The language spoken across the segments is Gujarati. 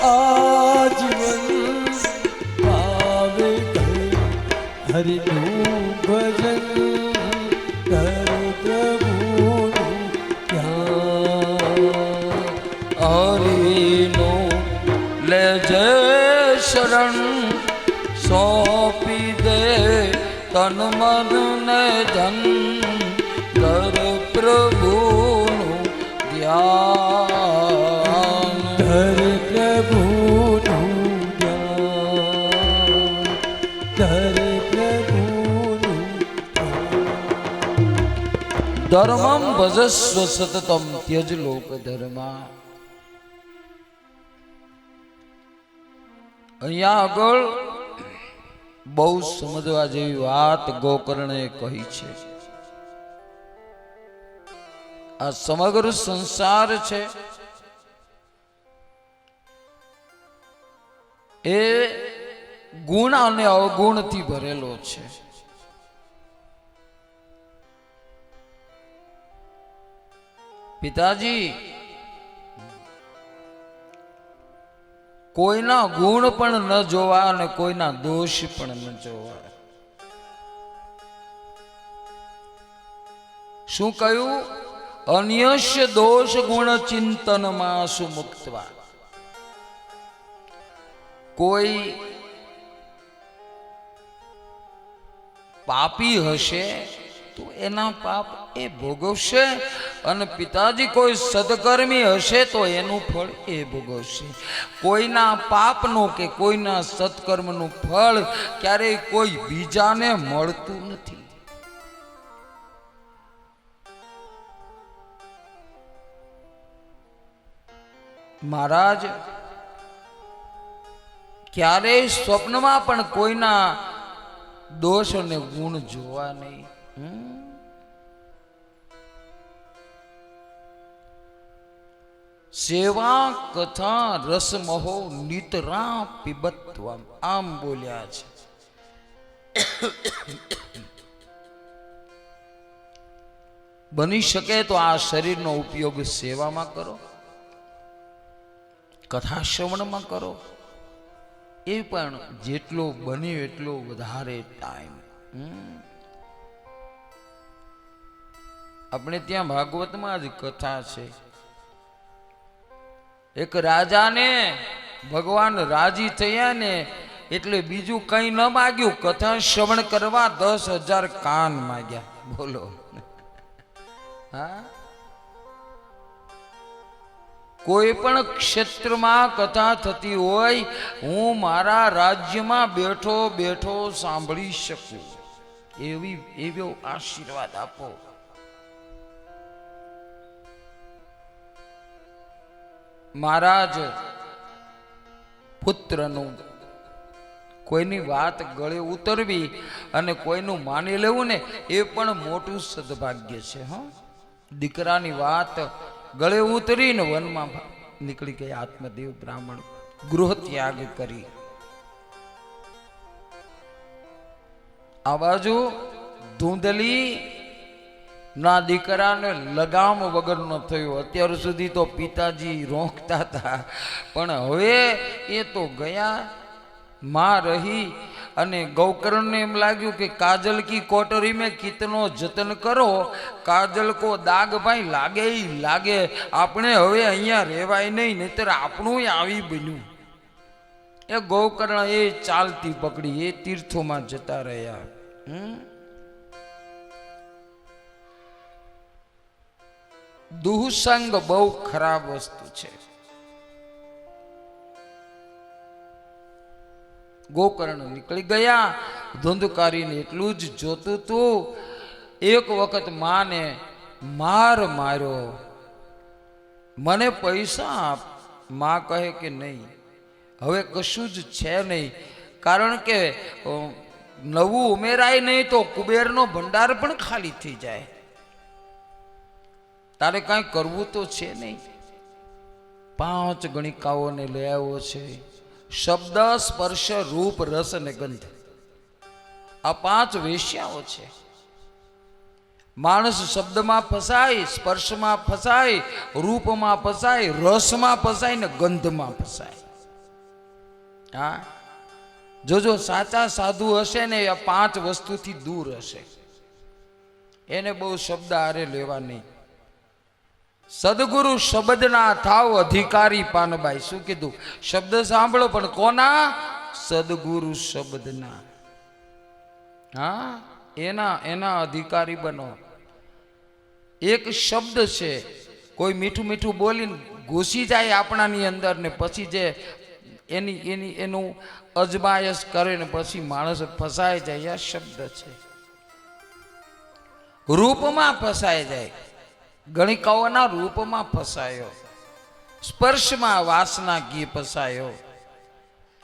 आजीवन पावे हरिનું ભજન કર પ્રભુનું ધ્યાન હરિનું લેજે શરણ સોંપી દે તન મન ને ધન કર પ્રભુનું ધ્યાન કર પ્રભુનું ધ્યાન કર પ્રભુનું ધર્મં ભજસ્વ સતતમ ત્યજ લોક ધર્મા. અહીંયા આગળ બહુ સમજવા જેવી વાત ગોકર્ણે કહી છે. આ સમગ્ર સંસાર છે એ ગુણ અને અવગુણથી ભરેલો છે. પિતાજી કોઈના ગુણ પણ ન જોવા અને કોઈના દોષ પણ ન જોવા. શું કહ્યું? અન્યસ્ય દોષ ગુણ ચિંતનમાં સુમુક્તવા. કોઈ પાપી હશે તો એના પાપ એ ભોગવશે, અને પિતાજી કોઈ સદકર્મી હશે તો એનું ફળ એ ભોગવશે. કોઈના પાપનું કે કોઈના સત્કર્મનું ફળ ક્યારેય કોઈ બીજાને મળતું નથી. મહારાજ ક્યારેય સ્વપ્નમાં પણ કોઈના દોષ અને ગુણ જોવા નહીં. સેવા કથા રસમહો નિતરા પીબત્વમ આમ બોલ્યા છે. બની શકે તો આ શરીરનો ઉપયોગ સેવામાં કરો, કથા શ્રવણમાં કરો, એ પણ જેટલો બને એટલો વધારે ટાઈમ. આપણે ત્યાં ભાગવતમાં જ કથા છે. એક રાજાને ભગવાન રાજી થયા ને એટલે બીજું કઈ ન માગ્યું, કથા શ્રવણ કરવા 10,000 કાન માગ્યા. બોલો. હા, કોઈ પણ ક્ષેત્રમાં કથા થતી હોય, હું મારા રાજ્યમાં બેઠો બેઠો સાંભળી શકું એવો આશીર્વાદ આપો. મહારાજ પુત્રનું કોઈની વાત ગળે ઉતરવી અને કોઈનું માની લેવું ને એ પણ મોટું સદભાગ્ય છે. હા, દીકરાની વાત ગળે ઉતરીને વનમાં નીકળી ગયા આત્મદેવ બ્રાહ્મણ, ગૃહ ત્યાગ કરી. આ બાજુ ધૂંધલી ના દીકરાને લગામ વગર ન થયું. અત્યાર સુધી તો પિતાજી રોકતા હતા, પણ હવે એ તો ગયા. માં રહી અને ગૌકર્ણને એમ લાગ્યું કે કાજલ કી કોટરી મેં કિતનો જતન કરો, કાજલ કો દાગ ભાઈ લાગે ઈ લાગે, આપણે હવે અહીંયા રહેવાય નહીં, નહીતર આપણું આવી બન્યું. એ ગૌકર્ણ એ ચાલતી પકડી એ તીર્થોમાં જતા રહ્યા. દુઃસંગ બહુ ખરાબ વસ્તુ છે. ગોકર્ણ નીકળી ગયા. ધુંધકારીને એટલું જ જોતું તું. એક વખત માને માર માર્યો, મને પૈસા આપ. માં કહે કે નહીં, હવે કશું જ છે નહીં, કારણ કે નવું ઉમેરાય નહીં તો કુબેરનો ભંડાર પણ ખાલી થઈ જાય. તારે કાંઈ કરવું તો છે નહીં. 5 ગણિકાઓને લઈ આવ્યો છે. શબ્દ, સ્પર્શ, રૂપ, રસ અને ગંધ, આ 5 વેશ્યાઓ છે. માણસ શબ્દમાં ફસાય, સ્પર્શમાં ફસાય, રૂપમાં ફસાય, રસમાં ફસાય ને ગંધમાં ફસાય. હા, જોજો સાચા સાધુ હશે ને એ 5 વસ્તુથી દૂર હશે. એને બહુ શબ્દ આરે લેવા નહીં. સદગુરુ શબ્દના થાવ અધિકારી પાનબાઈ. શું કીધું? શબ્દ સાંભળો પણ કોના? સદગુરુ શબ્દના. હા, એના અધિકારી બનો. એક શબ્દ છે, કોઈ મીઠું મીઠું બોલીને ઘૂસી જાય આપણાની અંદર ને પછી જે એનું અજમાયશ કરે ને પછી માણસ ફસાઈ જાય. આ શબ્દ છે. રૂપમાં ફસાઈ જાય, ગણિકાઓના રૂપમાં ફસાયો. સ્પર્શમાં વાસના ઘી ફસાયો,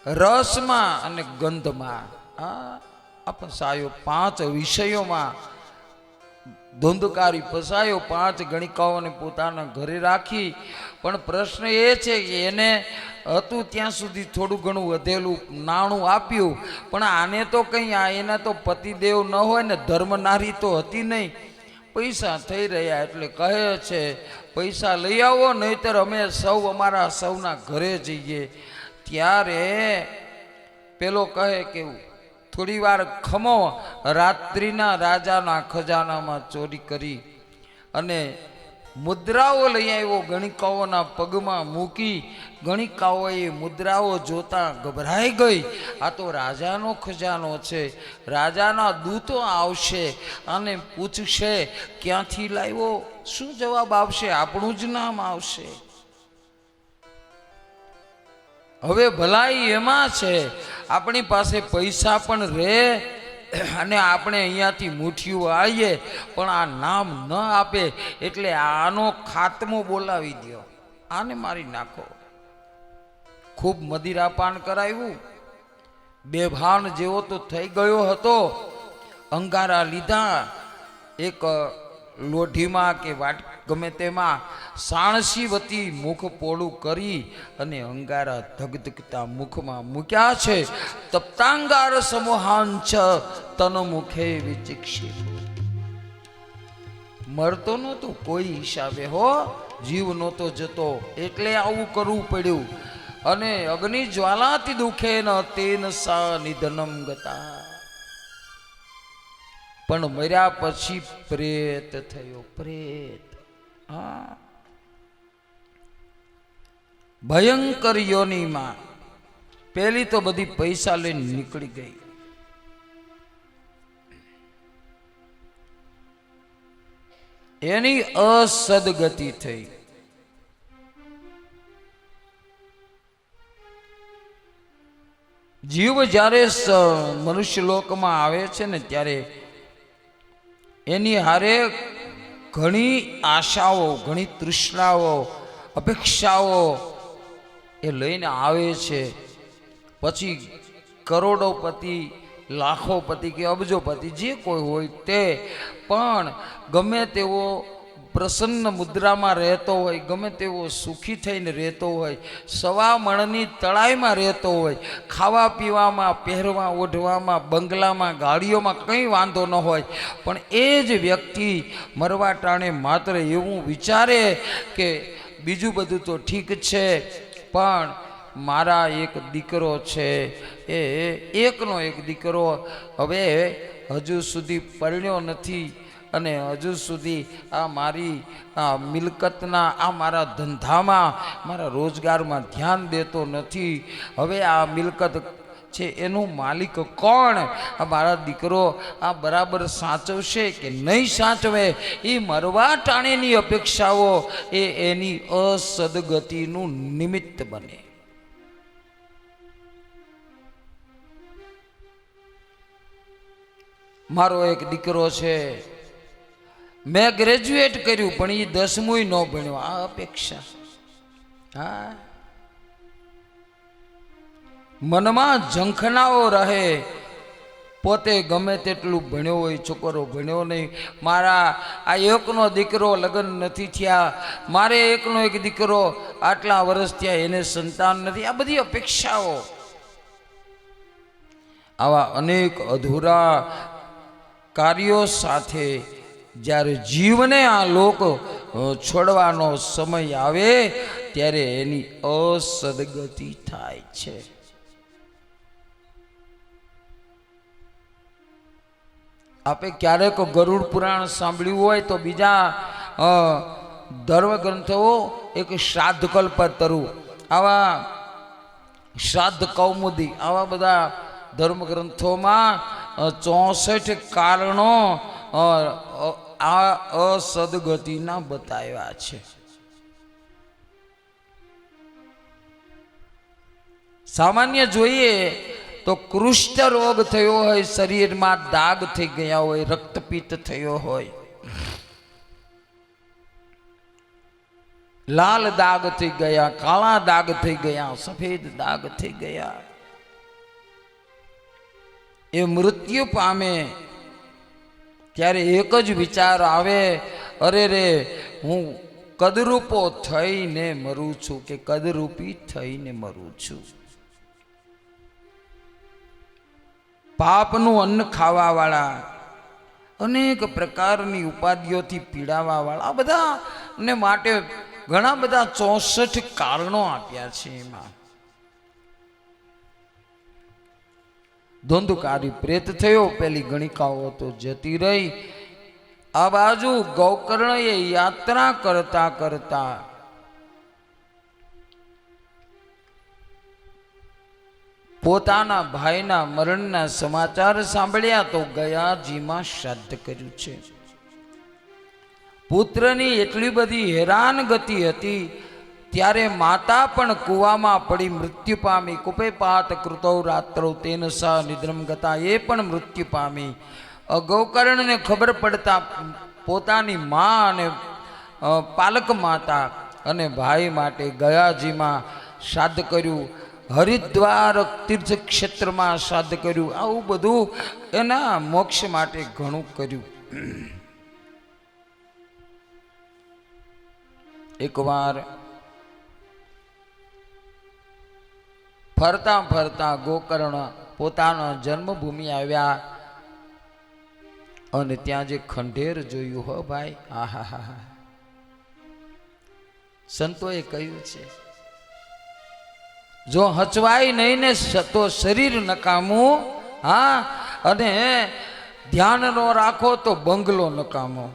રસમાં અને ગંધમાં આ ફસાયો. 5 વિષયોમાં ધુંધકારી ફસાયો. 5 ગણિકાઓને પોતાના ઘરે રાખી. પણ પ્રશ્ન એ છે કે એને હતું ત્યાં સુધી થોડું ઘણું વધેલું નાણું આપ્યું, પણ આને તો કંઈ એના તો પતિદેવ ન હોય ને ધર્મનારી તો હતી નહીં. પૈસા થઈ રહ્યા એટલે કહે છે પૈસા લઈ આવો, નહીતર અમે સૌ અમારા સૌના ઘરે જઈએ. ત્યારે પેલો કહે કેવું, થોડી વાર ખમો. રાત્રિના રાજાના ખજાનામાં ચોરી કરી અને મુદ્રાઓ લઈ આવ્યો, ગણિકાઓના પગમાં મૂકી. ગણિકાઓએ મુદ્રાઓ જોતા ગભરાઈ ગઈ. આ તો રાજાનો ખજાનો છે, રાજાના દૂતો આવશે અને પૂછશે ક્યાંથી લાવ્યો. શું જવાબ આવશે? આપણું જ નામ આવશે. હવે ભલાઈ એમાં છે, આપણી પાસે પૈસા પણ રહે અને આપણે અહીંયાથી મુઠ્ઠીઓ આવીએ પણ આ નામ ન આપે એટલે આનો ખાતમો બોલાવી દો, આને મારી નાખો. ખૂબ મદિરાપાન કરાવ્યું, બેભાન જેવો તો થઈ ગયો હતો. અંગારા લીધા, એક લોઢીમાં કે વાટ ગમે તેમાં સાણસીવતી મુખ પોળું કરી અને અંગારા ધગધગતા મુખમાં મૂક્યા છે. તપ્તાંગાર સમોહાંચ તન મુખે વિચિક્ષિત. મરતો નહોતો કોઈ હિસાબે હો, જીવ નહોતો જતો એટલે આવું કરવું પડ્યું. અને અગ્નિ જ્વાલાથી દુખે ન તેન સા નિધનમ ગતા. પણ મર્યા પછી પ્રેત થયો. પ્રેત, હા, ભયંકર યોનિમાં. પેલી તો બધી પૈસા લઈને નીકળી ગઈ. એની અસદગતિ થઈ. જીવ જ્યારે મનુષ્ય લોકમાં આવે છે ને ત્યારે એની હારે ઘણી આશાઓ, ઘણી તૃષ્ણાઓ, અપેક્ષાઓ એ લઈને આવે છે. પછી કરોડોપતિ, લાખોપતિ કે અબજોપતિ જે કોઈ હોય તે પણ ગમે તેવો પ્રસન્ન મુદ્રામાં રહેતો હોય, ગમે તેવો સુખી થઈને રહેતો હોય, સવા મણની તળાઈમાં રહેતો હોય, ખાવા પીવામાં, પહેરવા ઓઢવામાં, બંગલામાં, ગાડીઓમાં કંઈ વાંધો ન હોય, પણ એ જ વ્યક્તિ મરવા ટાણે માત્ર એવું વિચારે કે બીજું બધું તો ઠીક છે પણ મારા એક દીકરો છે, એ એકનો એક દીકરો હવે હજુ સુધી પરણ્યો નથી અને હજુ સુધી આ મારી મિલકતના, આ મારા ધંધામાં, મારા રોજગારમાં ધ્યાન દેતો નથી. હવે આ મિલકત છે એનું માલિક કોણ? આ મારા દીકરો આ બરાબર સાચવશે કે નહીં સાચવે? એ મરવા ટાણેની અપેક્ષાઓ એ એની અસદગતિનું નિમિત્ત બને. મારો એક દીકરો છે, મેં ગ્રેજ્યુએટ કર્યું પણ એ 10મું ન ભણ્યો. આ અપેક્ષા. હા, મનમાં ઝંખનાઓ રહે. પોતે ગમે તેટલું ભણ્યો હોય, છોકરો ભણ્યો નહીં. મારા આ એકનો દીકરો લગ્ન નથી થયા, મારે એકનો એક દીકરો આટલા વર્ષ થયા એને સંતાન નથી. આ બધી અપેક્ષાઓ, આવા અનેક અધૂરા કાર્યો સાથે જ્યારે જીવને આ લોક છોડવાનો સમય આવે ત્યારે એની અસદગતિ થાય છે. આપે ક્યારેક ગરુડ પુરાણ સાંભળ્યું હોય તો બીજા ધર્મ ગ્રંથો એક શ્રાદ્ધ કલ્પતરુ, આવા શ્રાદ્ધ કૌમુદી, આવા બધા ધર્મ ગ્રંથોમાં 64 કારણો આ અસદગતિના બતાવ્યા છે. સામાન્ય જોઈએ તો કુષ્ઠ રોગ થયો હોય, શરીરમાં દાગ થઈ ગયા હોય, રક્તપિત્ત થયો હોય, લાલ દાગ થઈ ગયા, કાળા દાગ થઈ ગયા, સફેદ દાગ થઈ ગયા, એ મૃત્યુ પામે ત્યારે એક જ વિચાર આવે, અરે રે હું કદરૂપો થઈને મરું છું કે કદરૂપી થઈને મરું છું. પાપનું અન્ન ખાવા વાળા, અનેક પ્રકારની ઉપાધિઓથી પીડાવા વાળા, બધા ને માટે ઘણા બધા 64 કારણો આપ્યા છે. એમાં ધુંધુકારી પ્રેત થયો, પેલી ગણિકાઓ તો જતી રહી. આ બાજુ ગૌકર્ણએ યાત્રા કરતા કરતા પોતાના ભાઈના મરણના સમાચાર સાંભળ્યા તો ગયાજીમાં શ્રાદ્ધ કર્યું છે. પુત્રની એટલી બધી હેરાન ગતિ હતી ત્યારે માતા પણ કૂવામાં પડી મૃત્યુ પામી. કુપે પાત કૃતૌ રાત્રૌ તેન સા નિદ્રમ ગતા, એ પણ મૃત્યુ પામી. ગૌકર્ણને ખબર પડતા પોતાની મા અને પાલક માતા અને ભાઈ માટે ગયાજીમાં શ્રાદ્ધ કર્યું. હરિદ્વાર તીર્થ ક્ષેત્રમાં શ્રાદ્ધ કર્યું. આવું બધું એના મોક્ષ માટે ઘણું કર્યું. એકવાર ફરતા ફરતા ગોકર્ણ પોતાના જન્મભૂમિ આવ્યા અને ત્યાં જે ખંડેર જોયું, હો ભાઈ, આહા, સંતોએ કહ્યું છે જો હચવાય નહીં ને તો શરીર નકામું, હા, અને ધ્યાન નો રાખો તો બંગલો નકામો.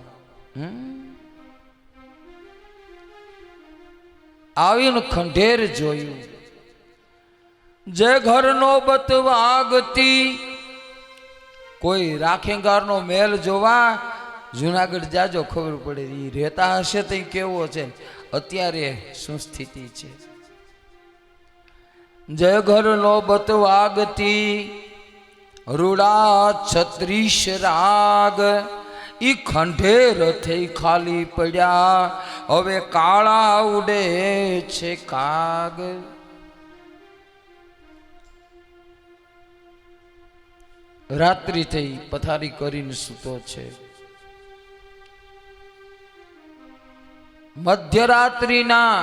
આવીને ખંડેર જોયું. જે ઘરનો બતવાગતી, કોઈ રાખેંગારનો મેલ જોવા જુનાગઢ જાજો, ખબર પડે એ રહેતા હશે તો કેવો છે, અત્યારે શું સ્થિતિ છે. જય ઘરનો બતવાગતી રૂડા છત્રીસ રાગ, ઈ ખંડેર થઈ ખાલી પડ્યા, હવે કાળા ઉડે છે કાગ. રાત્રિ થઈ, પથારી કરીને સૂતો છે. મધ્યરાત્રિના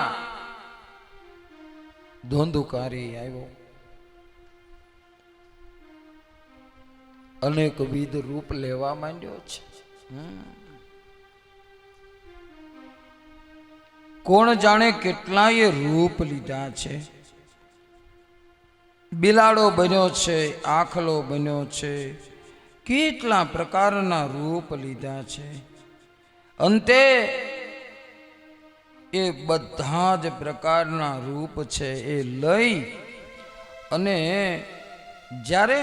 ધોંધુકારી આવ્યો. અનેકવિધ રૂપ લેવા માંડ્યો છે. કોણ જાણે કેટલાય રૂપ લીધા છે. બિલાડો બન્યો છે, આખલો બન્યો છે, કેટલા પ્રકારના રૂપ લીધા છે. અંતે એ બધા જ પ્રકારના રૂપ છે એ લઈ અને જ્યારે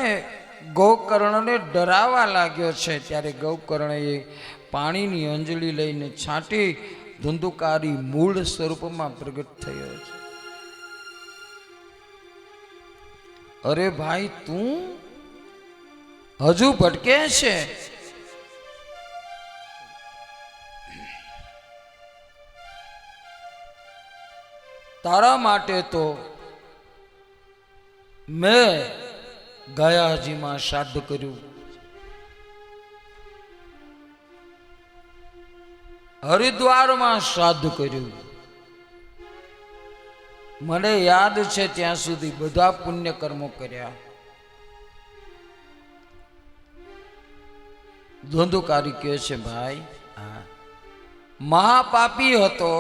ગૌકર્ણને ડરાવા લાગ્યો છે ત્યારે ગૌકર્ણએ પાણીની અંજળી લઈને છાંટી ધુંધુકારી મૂળ સ્વરૂપમાં પ્રગટ થયો છે. અરે ભાઈ, તું હજુ ભટકે છે? તારા માટે તો મેં ગયાજીમાં શ્રાદ્ધ કર્યું, હરિદ્વારમાં શ્રાદ્ધ કર્યું. મને યાદ છે ત્યાં સુધી બધા પુણ્ય કર્મો કર્યા. ધોંધુકારી કહે છે ભાઈ, મહાપાપી હતો,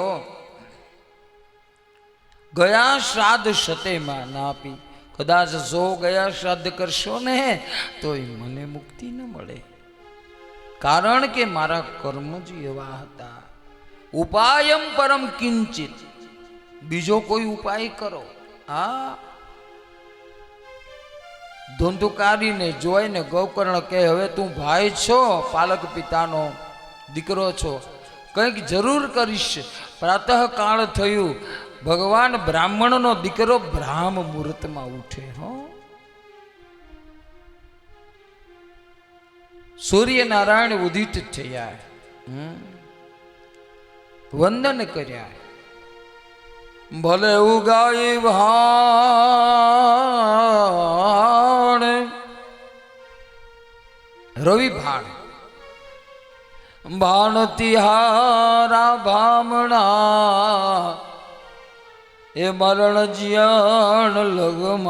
ગયા શ્રાદ્ધ સતેમાં ના આપી. કદાચ જો ગયા શ્રાદ્ધ કરશો ને તો મને મુક્તિ ન મળે, કારણ કે મારા કર્મ જ એવા હતા. ઉપાયમ પરમ કિંચિત, બીજો કોઈ ઉપાય કરો. હા, ધુંધુકારીને જોઈને ગોકર્ણ કહે, હવે તું ભાઈ છો, પાલક પિતાનો દીકરો છો, કંઈક જરૂર કરીશ. પ્રાતઃ કાળ થયું, ભગવાન બ્રાહ્મણનો દીકરો બ્રાહ્મ મુહૂર્તમાં ઉઠે. હો, સૂર્યનારાયણ ઉદિત થયા, વંદન કર્યા. ભલે ઉગાય ભાણ, રવિ ભાણ, ભાણ તિહારા ભામણા, એ મરણ જીયણ લગમાન,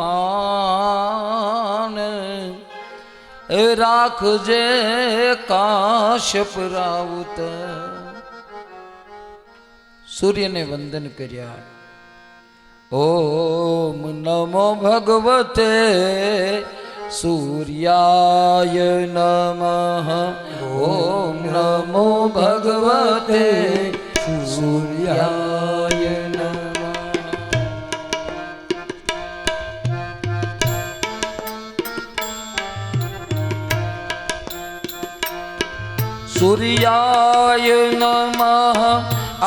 એ રાખજે કાશ્યપ રાઉત. સૂર્યને વંદન કર્યા. ઓમ નમો ભગવતે સૂર્યાય નમઃ. ઓમ નમો ભગવતે સૂર્યાય નમઃ. સૂર્યાય નમઃ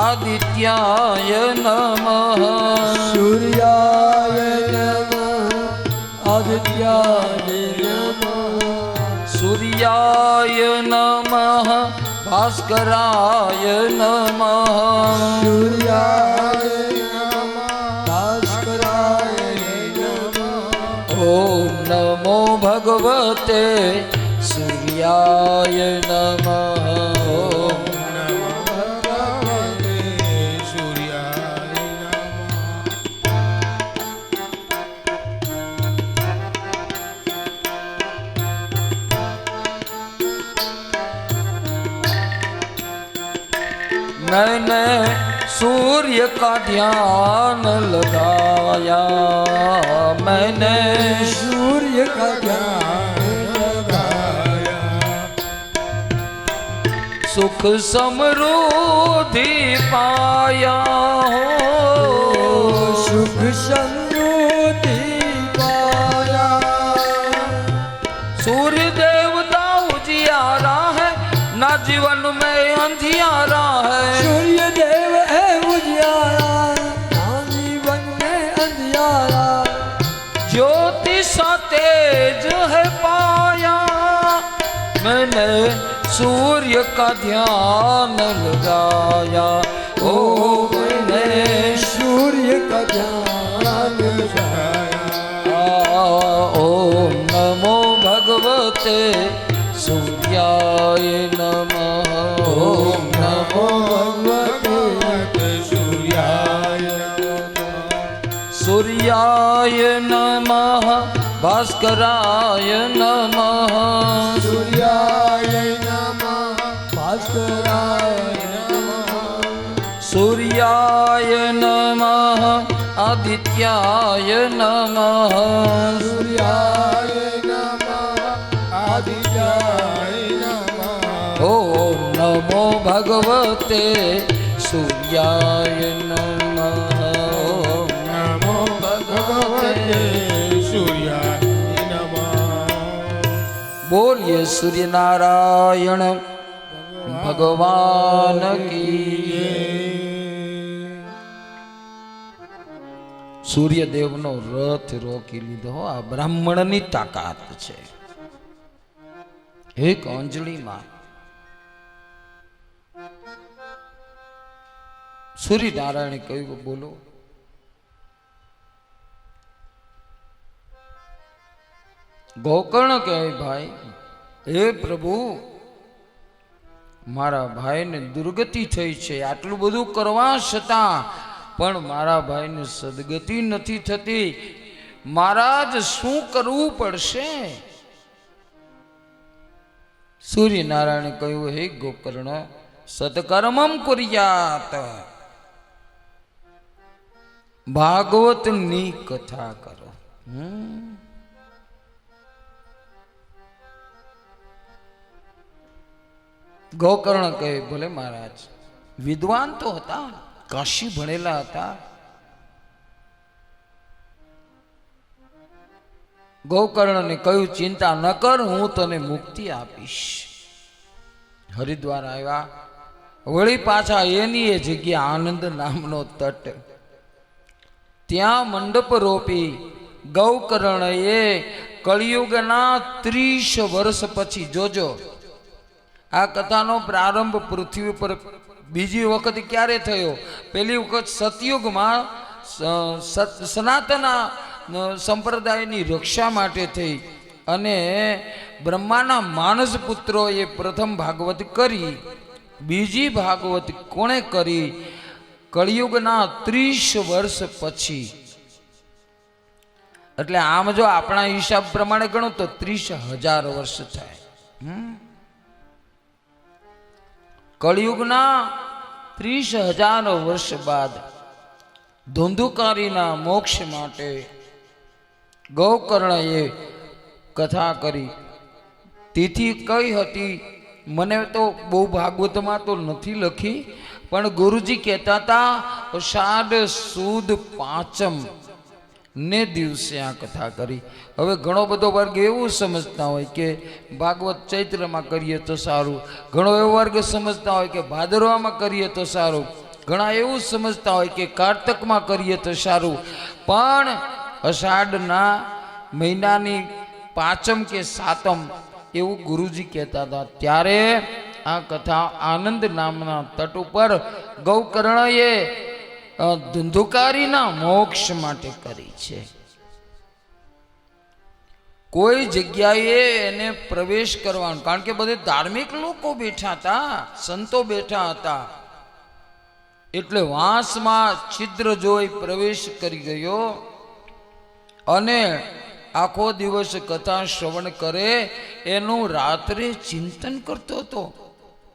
આદિત્યાય નમઃ. સૂર્યાય નમઃ આદિત્યાય નમઃ. સૂર્યાય નમઃ ભાસ્કરાય નમઃ. સૂર્યાય નમઃ ભાસ્કરાય નમઃ. ઓમ નમો ભગવતે સૂર્યાય નમઃ. ઓમ मैंने सूर्य का ध्यान लगाया, मैंने सूर्य का ध्यान लगाया, सुख समृद्धि पाया हो, सुख समृद्धि पाया. सूर्य देवता उजियारा है, ना जीवन में अंधियारा है. सूर्य देव है उजियारा, ना जीवन में अंधियारा. ज्योति सा तेज है पाया, मैंने सूर्य का ध्यान लगाया. ओ मैंने सूर्य का ध्यान लगाया. ओम नमो भगवते सूर्याय नमः. ओम नमो भगवते सूर्याय नमः. सूर्याय नमः भास्कराय नमः. सूर्याय नमः भास्कराय नमः. सूर्याय नमः आदित्याय नमः. सूर्याय नमः आदित्याय नमः. ओम नमो भगवते सूर्याय नमः. ओम नमो भगवते सूर्याय नमः. बोलिए सूर्य नारायण भगवान की. સૂર્યદેવનો રથ રોકી લીધો. આ બ્રાહ્મણની તાકાત છે. એક અંજલિમાં સૂર્યનારાયણે કહ્યું, બોલો. ગોકર્ણ કહે, ભાઈ હે પ્રભુ, મારા ભાઈને દુર્ગતિ થઈ છે. આટલું બધું કરવા છતાં પણ મારા ભાઈને સદગતિ નથી થતી. મહારાજ શું કરવું પડશે? સૂર્યનારાયણે કહ્યું, હે ગોકર્ણ, સત્કર્મમ કુર્યાત, ભાગવતની કથા કરો. ગોકર્ણ કહે ભલે મહારાજ, વિદ્વાન તો હતા, કાશી ભણેલા હતા. ગોકર્ણને કહ્યું ચિંતા ન કર, હું તને મુક્તિ આપીશ. હરિદ્વાર આવ્યા, વળી પાછા એની એ જગ્યા આનંદ નામનો તટ, ત્યાં મંડપ રોપી ગૌકર્ણએ કળિયુગના 30 વર્ષ પછી, જોજો આ કથાનો પ્રારંભ પૃથ્વી પર બીજી વખત ક્યારે થયો? પહેલી વખત સતયુગમાં સનાતન સંપ્રદાયની રક્ષા માટે થઈ અને બ્રહ્માના માનસ પુત્રોએ પ્રથમ ભાગવત કરી. બીજી ભાગવત કોણે કરી? કળિયુગના 30 વર્ષ પછી. એટલે આમ જો આપણા હિસાબ પ્રમાણે ગણો તો 30,000 વર્ષ થાય. કળિયુગના 30,000 વર્ષ બાદ ધુંધુકારીના મોક્ષ માટે ગૌકર્ણએ કથા કરી. તિથિ કઈ હતી મને તો બહુ ભાગવતમાં તો નથી લખી, પણ ગુરુજી કહેતા હતા અષાઢ સુદ પાંચમ ને દિવસે આ કથા કરી. હવે ઘણો બધો વર્ગ એવું સમજતા હોય કે ભાગવત ચૈત્રમાં કરીએ તો સારું, ઘણો એવો વર્ગ સમજતા હોય કે ભાદરવામાં કરીએ તો સારું, ઘણા એવું સમજતા હોય કે કારતકમાં કરીએ તો સારું. પણ અષાઢના મહિનાની પાંચમ કે સાતમ એવું ગુરુજી કહેતા હતા. ત્યારે આ કથા આનંદ નામના તટ ઉપર ગૌકર્ણએ ધુંધુકારીના મોક્ષ માટે કરી છે. કોઈ જગ્યાએ એને પ્રવેશ કરવાનો, કારણ કે બધે ધાર્મિક લોકો બેઠા હતા, સંતો બેઠા હતા, એટલે વાંસમાં છિદ્ર જોઈ પ્રવેશ કરી ગયો અને આખો દિવસ કથા શ્રવણ કરે એનું રાત્રે ચિંતન કરતો હતો,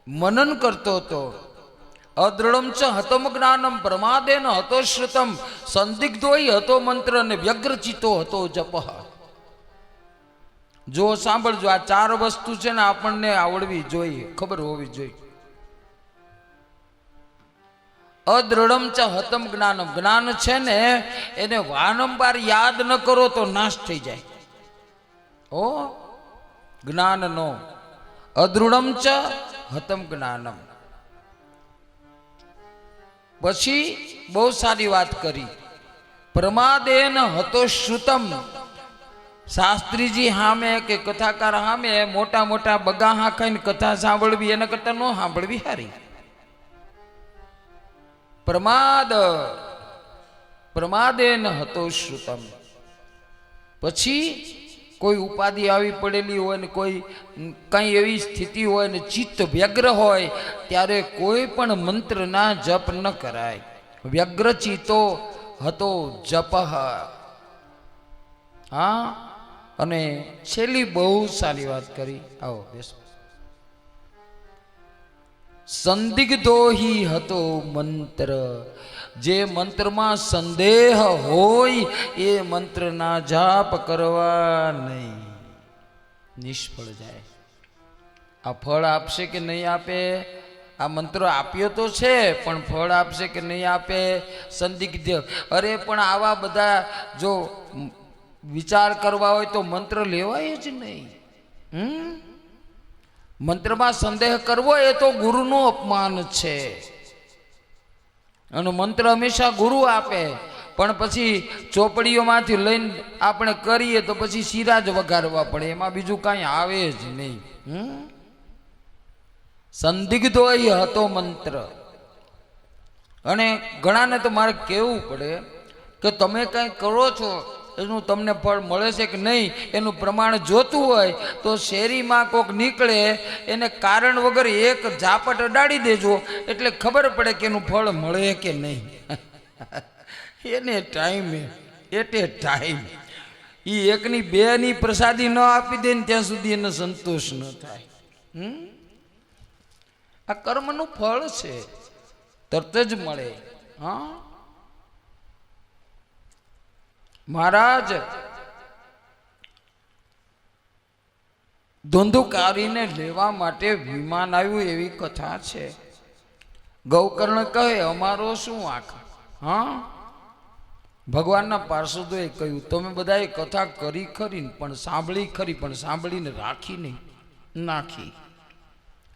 મનન કરતો હતો. અદ્રઢમ ચ હતમ જ્ઞાનમ પ્રમાદેન હતો શ્રુતમ સંદિગ્ધોય હતો મંત્ર અને વ્યગ્રચિતો હતો જપ. જો સાંભળજો, આ 4 વસ્તુ છે ને આપણને આવડવી જોઈએ, ખબર હોવી જોઈએ. અદ્રઢમ ચ હતમ જ્ઞાનમ, જ્ઞાન છે ને એને વારંવાર યાદ ન કરો તો નાશ થઈ જાય. ઓ જ્ઞાનનો અદ્રુઢમ ચ હતમ જ્ઞાનમ. પછી બહુ સારી વાત કરી, પ્રમાદેન હતો શ્રુતમ. શાસ્ત્રીજી સામે કે કથાકાર સામે મોટા મોટા બગાહા ખાઈને કથા સાંભળવી એના કરતા ન સાંભળવી સારી. પ્રમાદેન હતો શ્રુતમ. પછી કોઈ ઉપાધિ આવી પડેલી હોય ને કોઈ કઈ એવી સ્થિતિ હોય ને ચિત્ત વ્યગ્ર હોય ત્યારે કોઈ પણ મંત્રના જપ ન કરાય. વ્યગ્રચિતો હતો જપ. હા, અને છેલ્લી બહુ સારી વાત કરી. આવો બેસો. સંદિગ્ધો હિ હતો મંત્ર. જે મંત્રમાં સંદેહ હોય એ મંત્રના જાપ કરવા નહીં, નિષ્ફળ જાય. આ ફળ આપશે કે નહીં આપે? આ મંત્ર આપ્યો તો છે પણ ફળ આપશે કે નહીં આપે? સંદિગ્ધ. અરે પણ આવા બધા જો વિચાર કરવા હોય તો મંત્ર લેવાય જ નહીં. મંત્રમાં સંદેહ કરવો એ તો ગુરુનું અપમાન છે. અને મંત્ર હંમેશા ગુરુ આપે, પણ પછી ચોપડીઓમાંથી લઈને આપણે કરીએ તો પછી શીરા જ વઘારવા પડે, એમાં બીજું કાંઈ આવે જ નહીં. સંદિગ્ધો હતો મંત્ર. અને ઘણાને તો મારે કહેવું પડે કે તમે કંઈ કરો છો એનું તમને ફળ મળે છે કે નહીં એનું પ્રમાણ જોતું હોય તો શેરીમાં કોક નીકળે એને કારણ વગર એક ઝાપટ અડાડી દેજો એટલે ખબર પડે કે એનું ફળ મળે કે નહીં. એને ટાઈમે એટે ટાઈમ એ એકની બેની પ્રસાદી ન આપી દે ને ત્યાં સુધી એને સંતોષ ન થાય. આ કર્મનું ફળ છે, તરત જ મળે. હા, મહારાજ ધુંધુકારીને લેવા માટે વિમાન આવ્યું એવી કથા છે. ગૌકર્ણ કહે અમારો શું વાંક? હા, ભગવાનના પાર્ષદોએ કહ્યું તમે બધાએ કથા કરી ખરી પણ સાંભળી ખરી, પણ સાંભળીને રાખી નહીં, નાખી.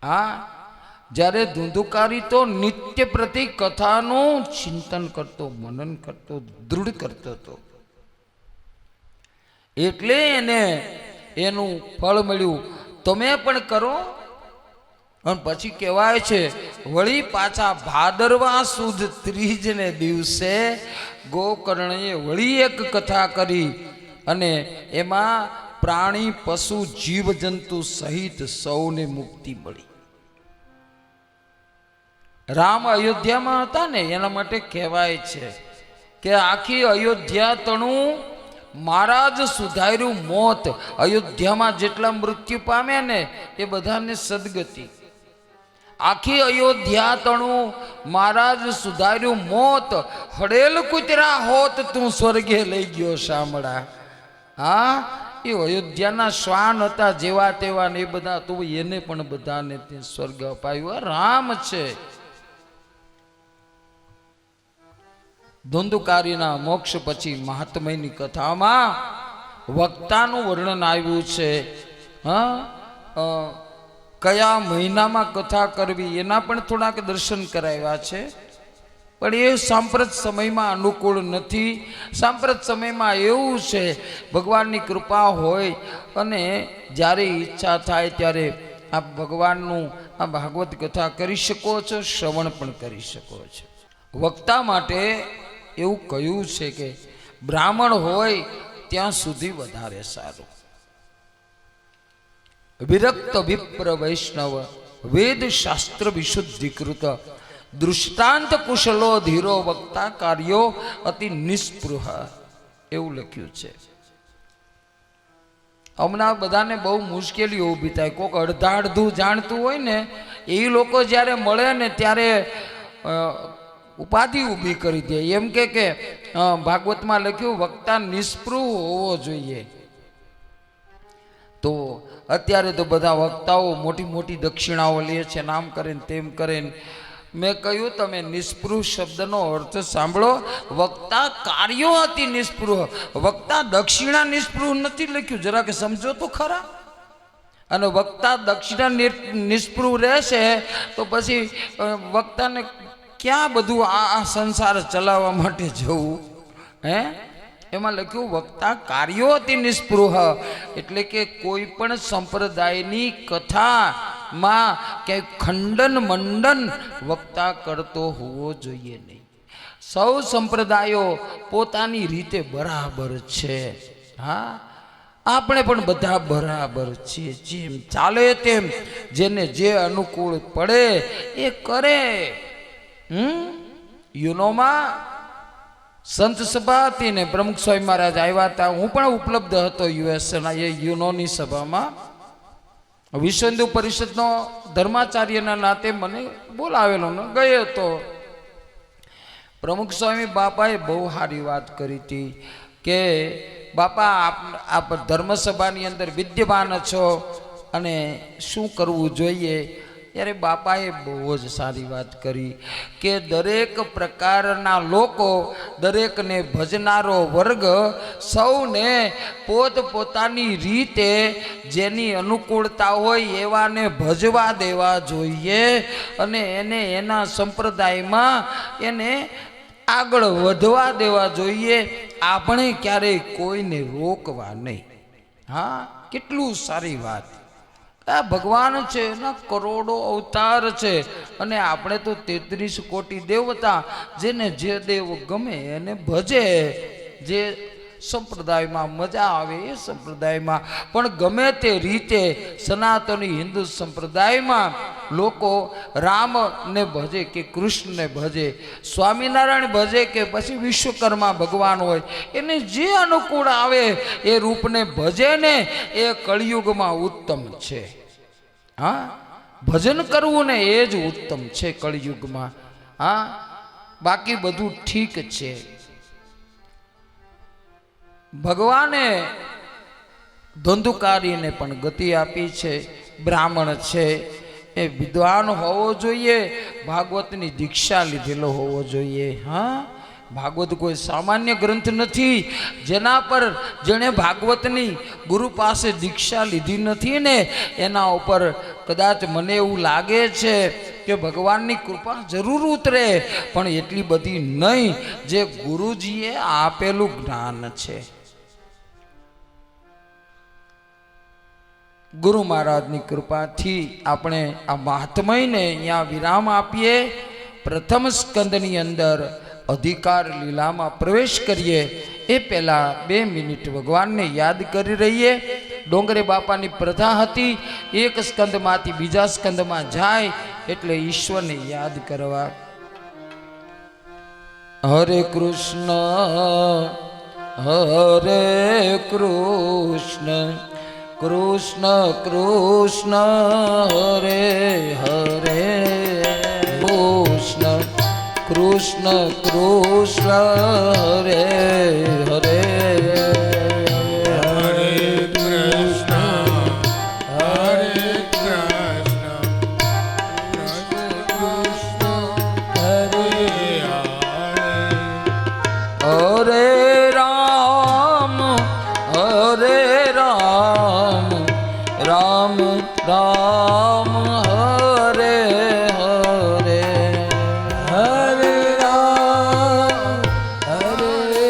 હા, જ્યારે ધુંધુકારી તો નિત્ય પ્રતિ કથાનું ચિંતન કરતો, મનન કરતો, દૃઢ કરતો હતો, એટલે એને એનું ફળ મળ્યું. તમે પણ કરો. અને પછી કહેવાય છે વળી પાછા ભાદરવા સુદ ત્રીજને દિવસે ગોકર્ણએ વળી એક કથા કરી અને એમાં પ્રાણી પશુ જીવજંતુ સહિત સૌને મુક્તિ મળી. રામ અયોધ્યામાં હતા ને એના માટે કહેવાય છે કે આખી અયોધ્યા તણું મારા જ સુધાર્યું મોત. અયોધ્યામાં જેટલા મૃત્યુ પામે ને એ બધાને સદગતિ. આખી અયોધ્યા તણું મારા જ સુધાર્યું મોત. હડેલ કૂતરા હોત તું સ્વર્ગે લઈ ગયો શામળા. હા, એ અયોધ્યાના શ્વાન હતા જેવા તેવા ને એ બધા, તો એને પણ બધાને તે સ્વર્ગ અપાયું. રામ છે. ધુંધુકારીના મોક્ષ પછી મહાત્મયની કથામાં વક્તાનું વર્ણન આવ્યું છે. હા, કયા મહિનામાં કથા કરવી એના પણ થોડાક દર્શન કરાવ્યા છે, પણ એ સાંપ્રત સમયમાં અનુકૂળ નથી. સાંપ્રત સમયમાં એવું છે ભગવાનની કૃપા હોય અને જ્યારે ઈચ્છા થાય ત્યારે આપ ભગવાનનું આ ભાગવત કથા કરી શકો છો, શ્રવણ પણ કરી શકો છો. વક્તા માટે એવું કહ્યું છે કે બ્રાહ્મણ હોય ત્યાં સુધી વધારે સારું. વિરક્ત વિપ્ર વૈષ્ણવ વેદ શાસ્ત્ર વિશુદ્ધિકૃત દૃષ્ટાંત કુશલો ધીરો વક્તા કાર્યો અતિ નિસ્પૃહ, એવું લખ્યું છે. હમણાં બધાને બહુ મુશ્કેલીઓ ઊભી થાય. કોઈક અડધા અડધું જાણતું હોય ને એ લોકો જ્યારે મળે ને ત્યારે ઉપાધિ ઊભી કરી દે. એમ કે ભાગવતમાં લખ્યું વક્તા નિસ્પૃહ હોવો જોઈએ. તો અત્યારે તો બધા વક્તાઓ મોટી મોટી દક્ષિણાઓ લે છે, નામ કરે ને તેમ કરે ને. મેં કહ્યું તમે નિસ્પૃહ શબ્દનો અર્થ સાંભળો. વક્તા કાર્યો અતિ નિસ્પૃહ. વક્તા દક્ષિણા નિસ્પૃહ નથી લખ્યું, જરા કે સમજો તો ખરા. અને વક્તા દક્ષિણા નિસ્પૃહ રહેશે તો પછી વક્તાને ક્યાં બધું આ સંસાર ચલાવવા માટે જવું? હે, એમાં લખ્યું વક્તા કાર્યો અતિ નિસ્પૃહ, એટલે કે કોઈ પણ સંપ્રદાયની કથામાં ક્યાંય ખંડન મંડન વક્તા કરતો હોવો જોઈએ નહીં. સૌ સંપ્રદાયો પોતાની રીતે બરાબર છે. હા, આપણે પણ બધા બરાબર છીએ. જેમ ચાલે તેમ જેને જે અનુકૂળ પડે એ કરે. યુનોમાં સંત સભા હતી ને પ્રમુખ સ્વામી મહારાજ આવ્યા હતા. હું પણ ઉપલબ્ધ હતો યુએસના એ યુનોની સભામાં. વિશ્વ હિન્દુ પરિષદનો ધર્માચાર્યના નાતે મને બોલાવેલો ને ગયો હતો. પ્રમુખ સ્વામી બાપાએ બહુ સારી વાત કરી હતી કે બાપા આપ ધર્મસભાની અંદર વિદ્યમાન છો અને શું કરવું જોઈએ. ત્યારે બાપાએ બહુ જ સારી વાત કરી કે દરેક પ્રકારના લોકો, દરેકને ભજનારો વર્ગ સૌને પોતપોતાની રીતે જેની અનુકૂળતા હોય એવાને ભજવા દેવા જોઈએ અને એને એના સંપ્રદાયમાં એને આગળ વધવા દેવા જોઈએ. આપણે ક્યારેય કોઈને રોકવા નહીં. હા, કેટલું સારી વાત. આ ભગવાન છે એના કરોડો અવતાર છે અને આપણે તો 33 કોટી દેવતા. જેને જે દેવ ગમે એને ભજે. જે સંપ્રદાયમાં મજા આવે એ સંપ્રદાયમાં. પણ ગમે તે રીતે સનાતની હિન્દુ સંપ્રદાયમાં લોકો રામને ભજે કે કૃષ્ણને ભજે, સ્વામિનારાયણ ભજે કે પછી વિશ્વકર્મા ભગવાન હોય, એને જે અનુકૂળ આવે એ રૂપને ભજે ને એ કળિયુગમાં ઉત્તમ છે. હા, ભજન કરવું ને એ જ ઉત્તમ છે કળિયુગમાં. હા, બાકી બધું ઠીક છે. ભગવાને ધંધુકારીને પણ ગતિ આપી છે. બ્રાહ્મણ છે એ વિદ્વાન હોવો જોઈએ, ભાગવતની દીક્ષા લીધેલો હોવો જોઈએ. હા, ભાગવત કોઈ સામાન્ય ગ્રંથ નથી. જેના પર જેણે ભાગવતની ગુરુ પાસે દીક્ષા લીધી નથી ને એના ઉપર કદાચ મને એવું લાગે છે કે ભગવાનની કૃપા જરૂર ઉતરે, પણ એટલી બધી નહીં જે ગુરુજીએ આપેલું જ્ઞાન છે. ગુરુ મહારાજની કૃપાથી આપણે આ મહાત્મયને અહીંયા વિરામ આપીએ. પ્રથમ સ્કંદની અંદર અધિકાર લીલામાં પ્રવેશ કરીએ એ પહેલા 2 મિનિટ ભગવાનને યાદ કરી રહીએ. ડોંગરે બાપાની પ્રથા હતી, એક સ્કંદમાંથી બીજા સ્કંદમાં જાય એટલે ઈશ્વરને યાદ કરવા. હરે કૃષ્ણ હરે કૃષ્ણ કૃષ્ણ કૃષ્ણ હરે હરે કૃષ્ણ કૃષ્ણ કૃષ્ણ હરે હરે રામ હરે હરે હરે રામ હરે રામ રામ રામ હરે હરે રામ હરે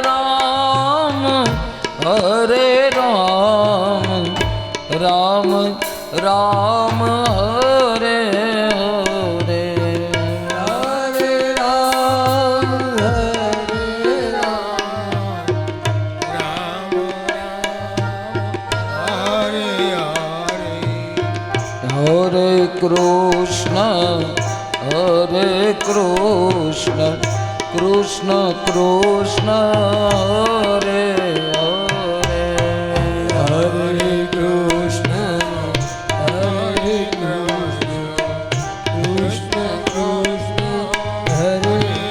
રામ રામ રામ હરે કૃષ્ણ હરે કૃષ્ણ કૃષ્ણ કૃષ્ણ હરે હરે હરે કૃષ્ણ હરે કૃષ્ણ કૃષ્ણ હરે હરે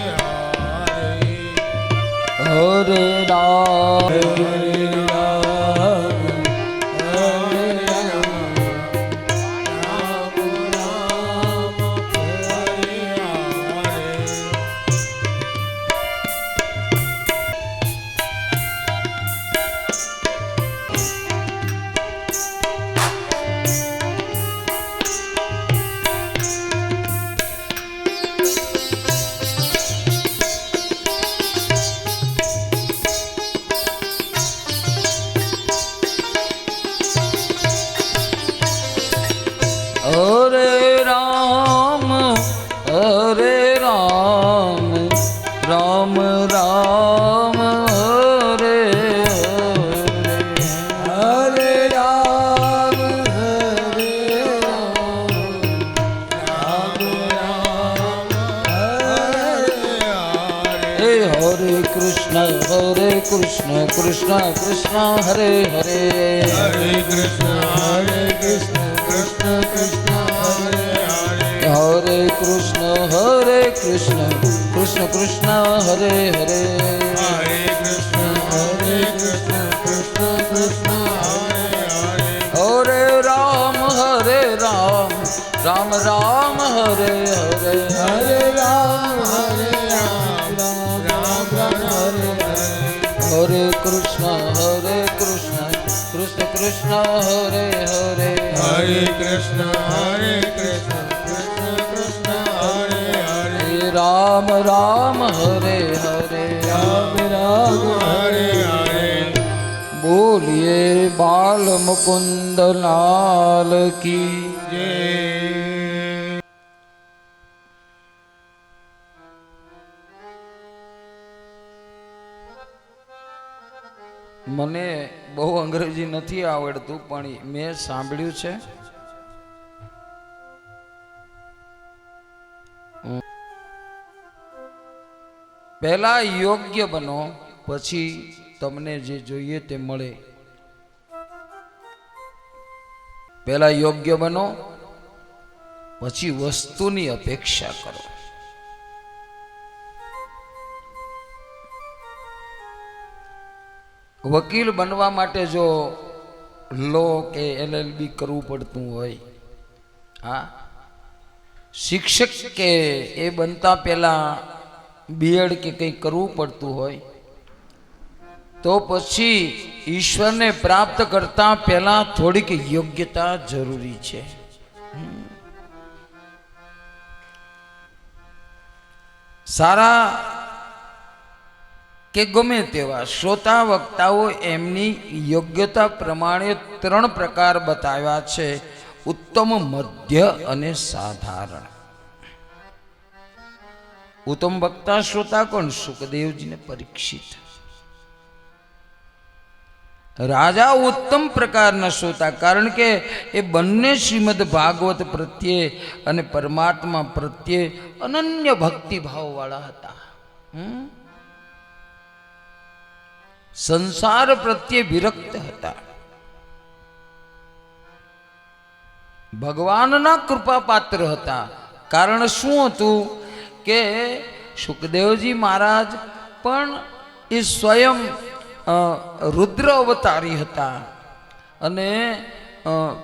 રામ રામ રામ હરે હરે હરે રામ હરે રામ રામ હરે હરે કૃષ્ણ કૃષ્ણ કૃષ્ણ હરે હરે હરે કૃષ્ણ કૃષ્ણ કૃષ્ણ હરે હરે કૃષ્ણ કૃષ્ણ કૃષ્ણ હરે હરે હરે કૃષ્ણ કૃષ્ણ કૃષ્ણ હરે રામ રામ રામ હરે હરે હરે રામ રામ રામ હરે હરે કૃષ્ણ કૃષ્ણ કૃષ્ણ હરે હરે હરે કૃષ્ણ રામ રામ હરે હરે રામ રામ હરે હરે. બોલીએ બાલ મુકુંદ લાલ કી જય. મને બહુ અંગ્રેજી નથી આવડતું, પણ મેં સાંભળ્યું છે પહેલા યોગ્ય બનો, પછી તમને જે જોઈએ તે મળે. પહેલા યોગ્ય બનો, પછી વસ્તુની અપેક્ષા કરો. વકીલ બનવા માટે જો લો કે LLB કરવું પડતું હોય, હા, શિક્ષક કે એ બનતા પહેલા BEd કે કંઈ કરવું પડતું હોય, તો પછી ઈશ્વરને પ્રાપ્ત કરતા પહેલા થોડીક યોગ્યતા જરૂરી છે. સારા કે ગમે તેવા શ્રોતા વક્તાઓ એમની યોગ્યતા પ્રમાણે 3 પ્રકાર બતાવ્યા છે: ઉત્તમ, મધ્ય અને સાધારણ. ઉત્તમ વક્તા શ્રોતા કોણ? સુખદેવજીને પરીક્ષિત. રાજા ઉત્તમ પ્રકારના શ્રોતા, કારણ કે એ બંને શ્રીમદ ભાગવત પ્રત્યે અને પરમાત્મા પ્રત્યે અનન્ય ભક્તિભાવ વાળા હતા. સંસાર પ્રત્યે વિરક્ત હતા. ભગવાનના કૃપા પાત્ર હતા. કારણ શું હતું કે સુખદેવજી મહારાજ પણ એ સ્વયં રુદ્ર અવતારી હતા, અને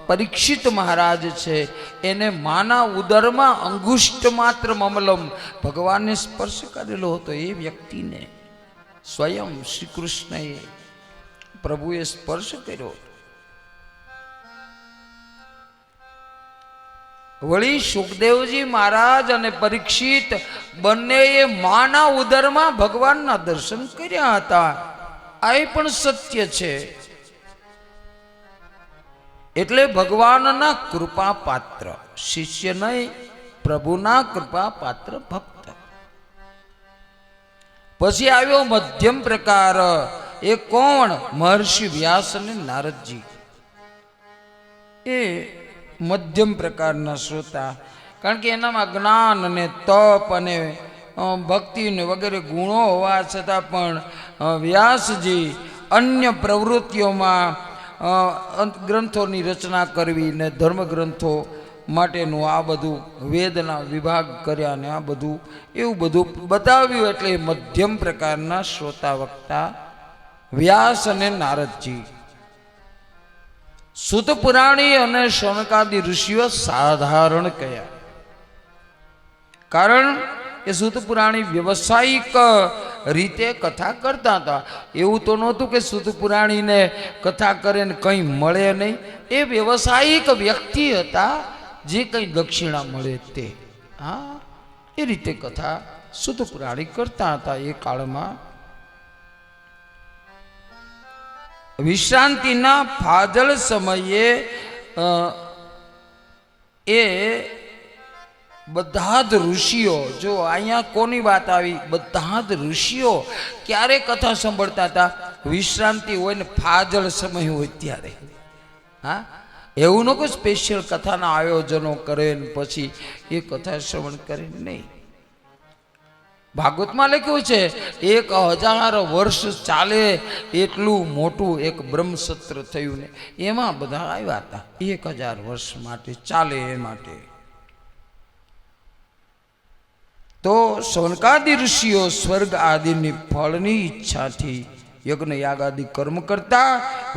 પરીક્ષિત મહારાજ છે એને માના ઉદરમાં અંગુષ્ઠ માત્ર મમલમ ભગવાનને સ્પર્શ કરેલો હતો. એ વ્યક્તિને સ્વયં શ્રી કૃષ્ણએ, પ્રભુએ સ્પર્શ કર્યો. વળી સુખદેવજી મહારાજ અને પરીક્ષિત બંનેએ માના ઉદરમાં ભગવાનના દર્શન કર્યા હતા. આ પણ સત્ય છે. એટલે ભગવાનના કૃપા પાત્ર શિષ્ય નહીં, પ્રભુના કૃપા પાત્ર ભક્ત. પછી આવ્યો મધ્યમ પ્રકાર. એ કોણ? મહર્ષિ વ્યાસ અને નારદજી. એ મધ્યમ પ્રકારના શ્રોતા, કારણ કે એનામાં જ્ઞાન અને તપ અને ભક્તિ ને વગેરે ગુણો હોવા છતાં પણ વ્યાસજી અન્ય પ્રવૃત્તિઓમાં ગ્રંથોની રચના કરવી ને ધર્મગ્રંથો માટેનું આ બધું વેદના વિભાગ કર્યા ને આ બધું એવું બધું બતાવ્યું. એટલે મધ્યમ પ્રકારના શ્રોતા વક્તા વ્યાસ અને નારદજી. સૂત પુરાણી અને શૌનકાદિ ઋષિઓ સાધારણ કયા, કારણ એ સૂત પુરાણી વ્યવસાયિક રીતે કથા કરતા હતા. એવું તો નહોતું કે સૂત પુરાણીને કથા કરે ને કંઈ મળે નહીં. એ વ્યવસાયિક વ્યક્તિ હતા, જે કંઈ દક્ષિણા મળે તે. હા, એ રીતે કથા સૂત પુરાણી કરતા હતા એ કાળમાં. વિશ્રાંતિના ફાજલ સમયે એ બધા જ ઋષિઓ, જો અહીંયા કોની વાત આવી, બધા જ ઋષિઓ ક્યારે કથા સાંભળતા હતા? વિશ્રાંતિ હોય ને ફાજલ સમય હોય ત્યારે. હા, એવું ન કોઈ સ્પેશિયલ કથાના આયોજનો કરે ને પછી એ કથા શ્રવણ કરે નહીં. ભાગવતમાં લખ્યું છે 1000 વર્ષ ચાલે એટલું મોટું એક બ્રહ્મસત્ર થયું ને એમાં બધા આવ્યા હતા. 1000 વર્ષ માટે ચાલે એ માટે. તો શૌનકાદિ ઋષિઓ સ્વર્ગ આદિની ફળની ઈચ્છાથી યજ્ઞ યાગ આદિ કર્મ કરતા,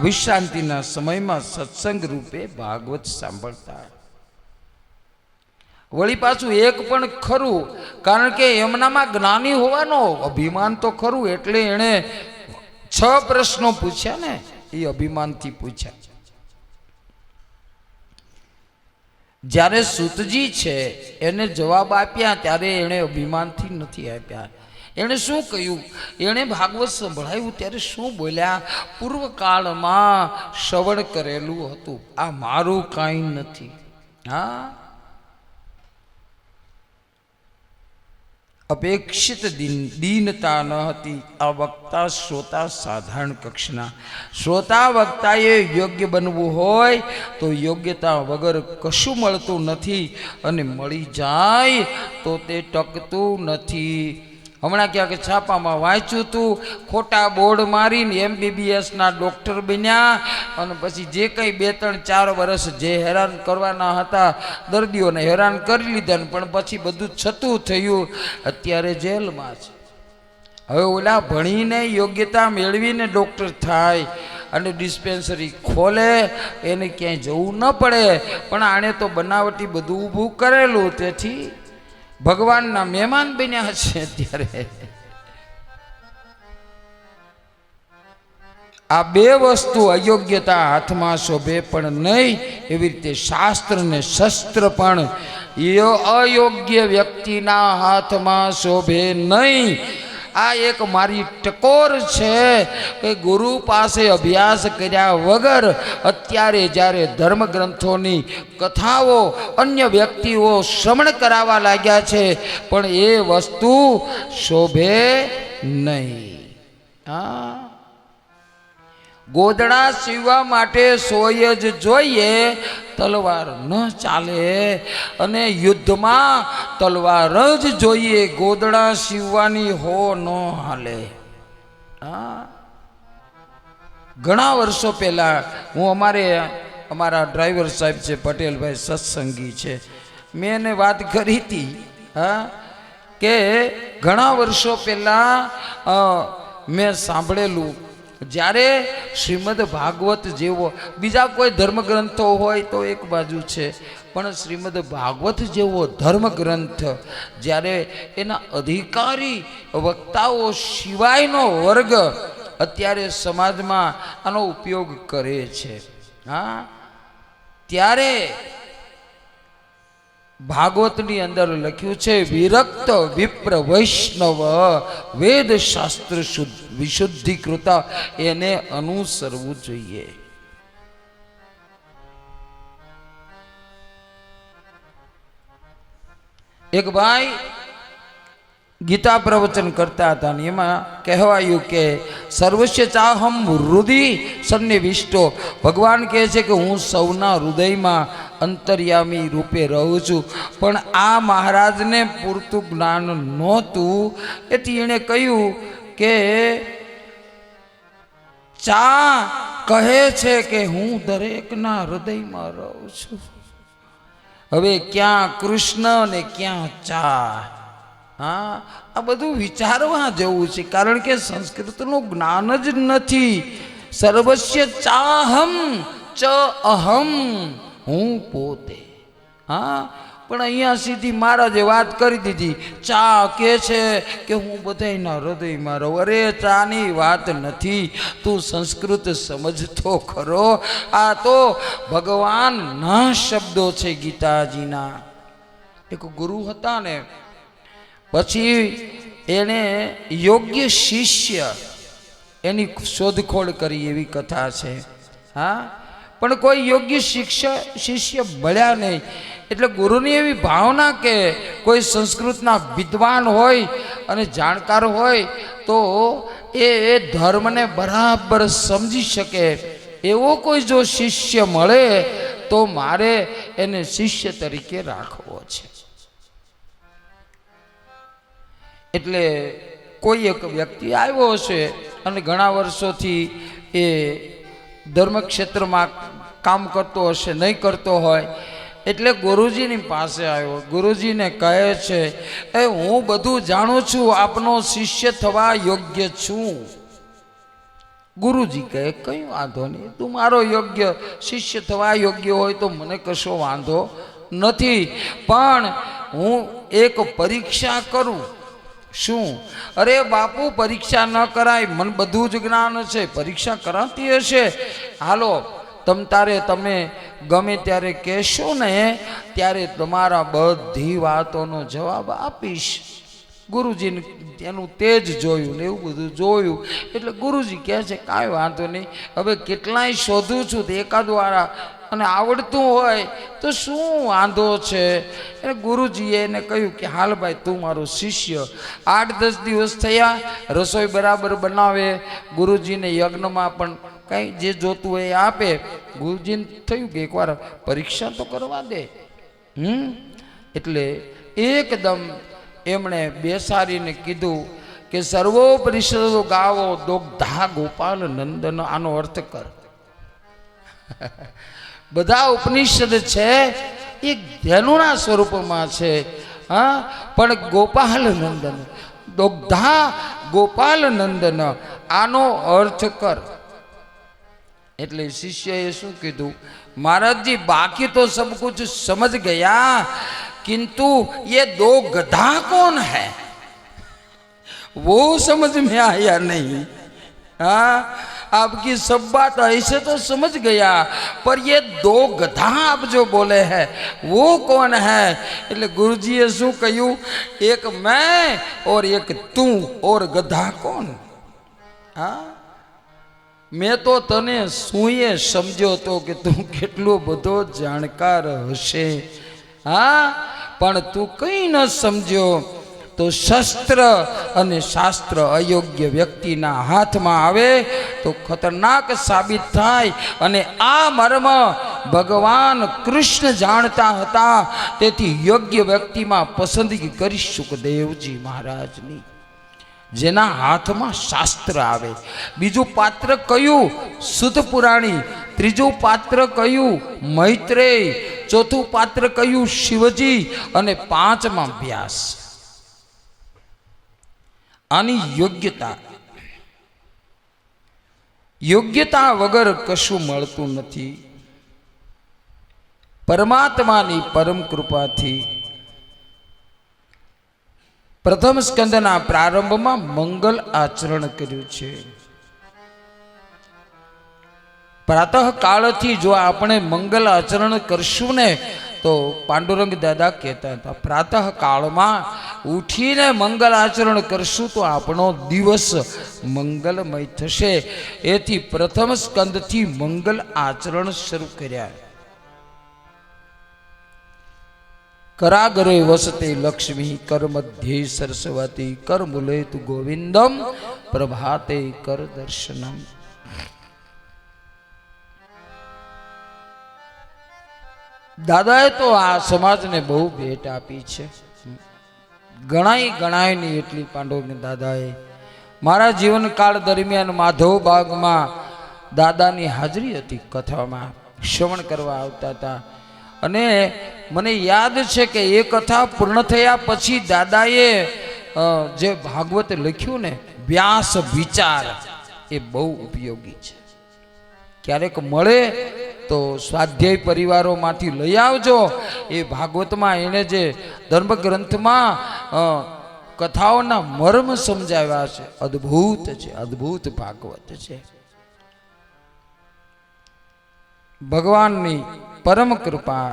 વિશ્રાંતિના સમયમાં સત્સંગ રૂપે ભાગવત સાંભળતા. વળી પાછું એક પણ ખરું, કારણ કે એમનામાં જ્ઞાની હોવાનો અભિમાન તો ખરું, એટલે એણે 6 પ્રશ્નો પૂછ્યા ને, એ અભિમાનથી પૂછ્યા. જ્યારે સૂતજી છે એને જવાબ આપ્યા ત્યારે એણે અભિમાનથી નથી આપ્યા. એણે શું કહ્યું? એણે ભાગવત સંભળાયું ત્યારે શું બોલ્યા? પૂર્વકાળમાં શ્રવણ કરેલું હતું, આ મારું કાંઈ નથી. હા, અપેક્ષિત દીનતા ન હતી. આ વક્તા શ્રોતા સાધારણ કક્ષના. શ્રોતા વક્તાએ યોગ્ય બનવું હોય તો યોગ્યતા વગર કશું મળતું નથી, અને મળી જાય તો તે ટકતું નથી. હમણાં ક્યાંક છાપામાં વાંચ્યું હતું, ખોટા બોર્ડ મારીને MBBSના ડૉક્ટર બન્યા અને પછી જે કંઈ 2-3-4 વર્ષ જે હેરાન કરવાના હતા દર્દીઓને હેરાન કરી લીધા, પણ પછી બધું છતું થયું, અત્યારે જેલમાં છે. હવે ઓલા ભણીને યોગ્યતા મેળવીને ડૉક્ટર થાય અને ડિસ્પેન્સરી ખોલે, એને ક્યાંય જવું ન પડે, પણ આણે તો બનાવટી બધું ઊભું કરેલું, તેથી ભગવાનના મહેમાન બન્યા છે. અત્યારે આ બે વસ્તુ અયોગ્યતા હાથમાં શોભે પણ નહીં, એવી રીતે શાસ્ત્ર ને શસ્ત્ર પણ અયોગ્ય વ્યક્તિના હાથમાં શોભે નહીં. આ એક મારી ટકોર છે કે ગુરુ પાસે અભ્યાસ કર્યા વગર અત્યારે જ્યારે ધર્મગ્રંથોની કથાઓ અન્ય વ્યક્તિઓ શ્રવણ કરાવવા લાગ્યા છે, પણ એ વસ્તુ શોભે નહીં. હા, ગોદડા સીવવા માટે સોય જ જોઈએ, તલવાર ન ચાલે, અને યુદ્ધમાં તલવાર જ જોઈએ, ગોદડા સીવવાની હો ન હાલે. હા, ઘણા વર્ષો પહેલા હું અમારા ડ્રાઈવર સાહેબ છે પટેલભાઈ, સત્સંગી છે, મેં એને વાત કરી હતી. હા, કે ઘણા વર્ષો પહેલા મેં સાંભળેલું, જ્યારે શ્રીમદ ભાગવત જેવો, બીજા કોઈ ધર્મગ્રંથો હોય તો એક બાજુ છે, પણ શ્રીમદ ભાગવત જેવો ધર્મગ્રંથ જ્યારે એના અધિકારી વક્તાઓ સિવાયનો વર્ગ અત્યારે સમાજમાં આનો ઉપયોગ કરે છે, હા, ત્યારે ભાગવતની અંદર લખ્યું છે, વિરક્ત વિપ્ર વૈષ્ણવ વેદ શાસ્ત્ર વિશુદ્ધિકૃત, એને અનુસરવું જોઈએ. એક ભાઈ ગીતા પ્રવચન કરતા હતા ને એમાં કહેવાયું કે સર્વસ્ય ચાહમ હૃદય સન્નિવિષ્ટો, ભગવાન કહે છે કે હું સૌના હૃદયમાં અંતર્યામી રૂપે રહું છું. પણ આ મહારાજને પૂરતું જ્ઞાન નહોતું, એથી એણે કહ્યું કે ચા કહે છે કે હું દરેકના હૃદયમાં રહું છું. હવે ક્યાં કૃષ્ણ ને ક્યાં ચા? હા, આ બધું વિચારવા જેવું છે, કારણ કે સંસ્કૃતનું જ્ઞાન જ નથી. સર્વસ્ય ચાહમ ચ અહમ, હું પોતે. હા, પણ અહીંયા સીધી મહારાજે વાત કરી દીધી, ચા કે છે કે હું બધાયના હૃદયમાં રહું. અરે, ચાની વાત નથી, તું સંસ્કૃત સમજતો ખરો. આ તો ભગવાનના શબ્દો છે ગીતાજીના. એક ગુરુ હતા ને, પછી એણે યોગ્ય શિષ્ય એની શોધખોળ કરી, એવી કથા છે. હા, પણ કોઈ યોગ્ય શિષ્ય મળ્યા નહીં. એટલે ગુરુની એવી ભાવના કે કોઈ સંસ્કૃતના વિદ્વાન હોય અને જાણકાર હોય તો એ ધર્મને બરાબર સમજી શકે એવો કોઈ જો શિષ્ય મળે તો મારે એને શિષ્ય તરીકે રાખવો છે. એટલે કોઈ એક વ્યક્તિ આવ્યો હશે અને ઘણા વર્ષોથી એ ધર્મક્ષેત્રમાં કામ કરતો હશે, નહીં કરતો હોય, એટલે ગુરુજીની પાસે આવ્યો. ગુરુજીને કહે છે, એ હું બધું જાણું છું, આપનો શિષ્ય થવા યોગ્ય છું. ગુરુજી કહે, કઈ વાંધો નહીં, તું મારો યોગ્ય શિષ્ય થવા યોગ્ય હોય તો મને કશો વાંધો નથી, પણ હું એક પરીક્ષા કરું. શું? અરે બાપુ, પરીક્ષા ન કરાય, મને બધું જ જ્ઞાન છે, પરીક્ષા કરાતી હશે. હાલો, તમે ગમે ત્યારે કહેશો ને ત્યારે તમારા બધી વાતોનો જવાબ આપીશ. ગુરુજીને એનું તેજ જોયું ને એવું બધું જોયું, એટલે ગુરુજી કહે છે, કાંઈ વાંધો નહીં, હવે કેટલાય શોધું છું તો એકાદ વાર અને આવડતું હોય તો શું વાંધો છે. એટલે ગુરુજીએ એને કહ્યું કે હાલ ભાઈ, તું મારો શિષ્ય. 8-10 દિવસ થયા, રસોઈ બરાબર બનાવે, ગુરુજીને યજ્ઞમાં પણ કંઈ જે જોતું હોય એ આપે. ગુરુજીને થયું કે એકવાર પરીક્ષા તો કરવા દે. એટલે એકદમ એમણે બેસાડીને કીધું કે સર્વોપનિષદો ગાવો દોગ્ધા ગોપાલ નંદન. આનો અર્થ કર. બધા ઉપનિષદ છે એ ધેનુના સ્વરૂપમાં છે. હા, પણ ગોપાલ નંદન, દોગ્ધા ગોપાલ નંદન, આનો અર્થ કર. એટલે શિષ્યએ શું કીધું, महाराज जी बाकी तो सब कुछ समझ गया, किंतु ये दो गधा कौन है वो समझ में आया नहीं. हाँ, आपकी सब बात ऐसे तो समझ गया, पर ये दो गधा आप जो बोले हैं वो कौन है. એટલે ગુરુજીએ શું કહ્યું, એક मैं और एक तू और गधा कौन. हाँ, મેં તો તને સુઈએ સમજ્યો તો કે તું કેટલો બધો જાણકાર હશે. હા, પણ તું કંઈ ન સમજ્યો. તો શસ્ત્ર અને શાસ્ત્ર અયોગ્ય વ્યક્તિના હાથમાં આવે તો ખતરનાક સાબિત થાય. અને આ મર્મ ભગવાન કૃષ્ણ જાણતા હતા, તેથી યોગ્ય વ્યક્તિમાં પસંદગી કરી સુખદેવજી મહારાજની, જેના હાથમાં શાસ્ત્ર આવે. બીજું પાત્ર કયું, સુત પુરાણી. ત્રીજું પાત્ર કયું, મૈત્રેય. ચોથું પાત્ર કયું, શિવજી. અને પાંચમાં વ્યાસ. આની યોગ્યતા વગર કશું મળતું નથી. પરમાત્માની પરમ કૃપાથી પ્રથમ સ્કંદના પ્રારંભમાં મંગલ આચરણ કર્યું છે. પ્રાતઃ કાળથી જો આપણે મંગલ આચરણ કરશું ને, તો પાંડુરંગ દાદા કહેતા હતા, પ્રાતઃ કાળમાં ઉઠીને મંગલ આચરણ કરશું તો આપણો દિવસ મંગલમય થશે. એથી પ્રથમ સ્કંદથી મંગલ આચરણ શરૂ કર્યા. करागरे वसते लक्ष्मी, कर मध्ये सरस्वती, कर मूले तु गोविंदम, प्रभाते कर दर्शनम. दादाए तो आ समाज ने बहु भेट आपी छे. गणाय नहीं एटली પાંડવોને દાદાએ. मारा जीवन काल दरमियान माधव बाग में दादानी हाजरी हती. कथामां श्रवण करवा आवता था. અને મને યાદ છે કે એ કથા પૂર્ણ થયા પછી દાદાએ જે ભાગવત લખ્યું ને, વ્યાસ વિચાર, એ બહુ ઉપયોગી છે. ક્યારેક મળે તો સ્વાધ્યાય પરિવારોમાંથી લઈ આવજો. એ ભાગવતમાં એણે જે ધર્મગ્રંથમાં કથાઓના મર્મ સમજાવ્યા છે, અદ્ભુત છે, અદ્ભુત ભાગવત છે. ભગવાનની પરમ કૃપા.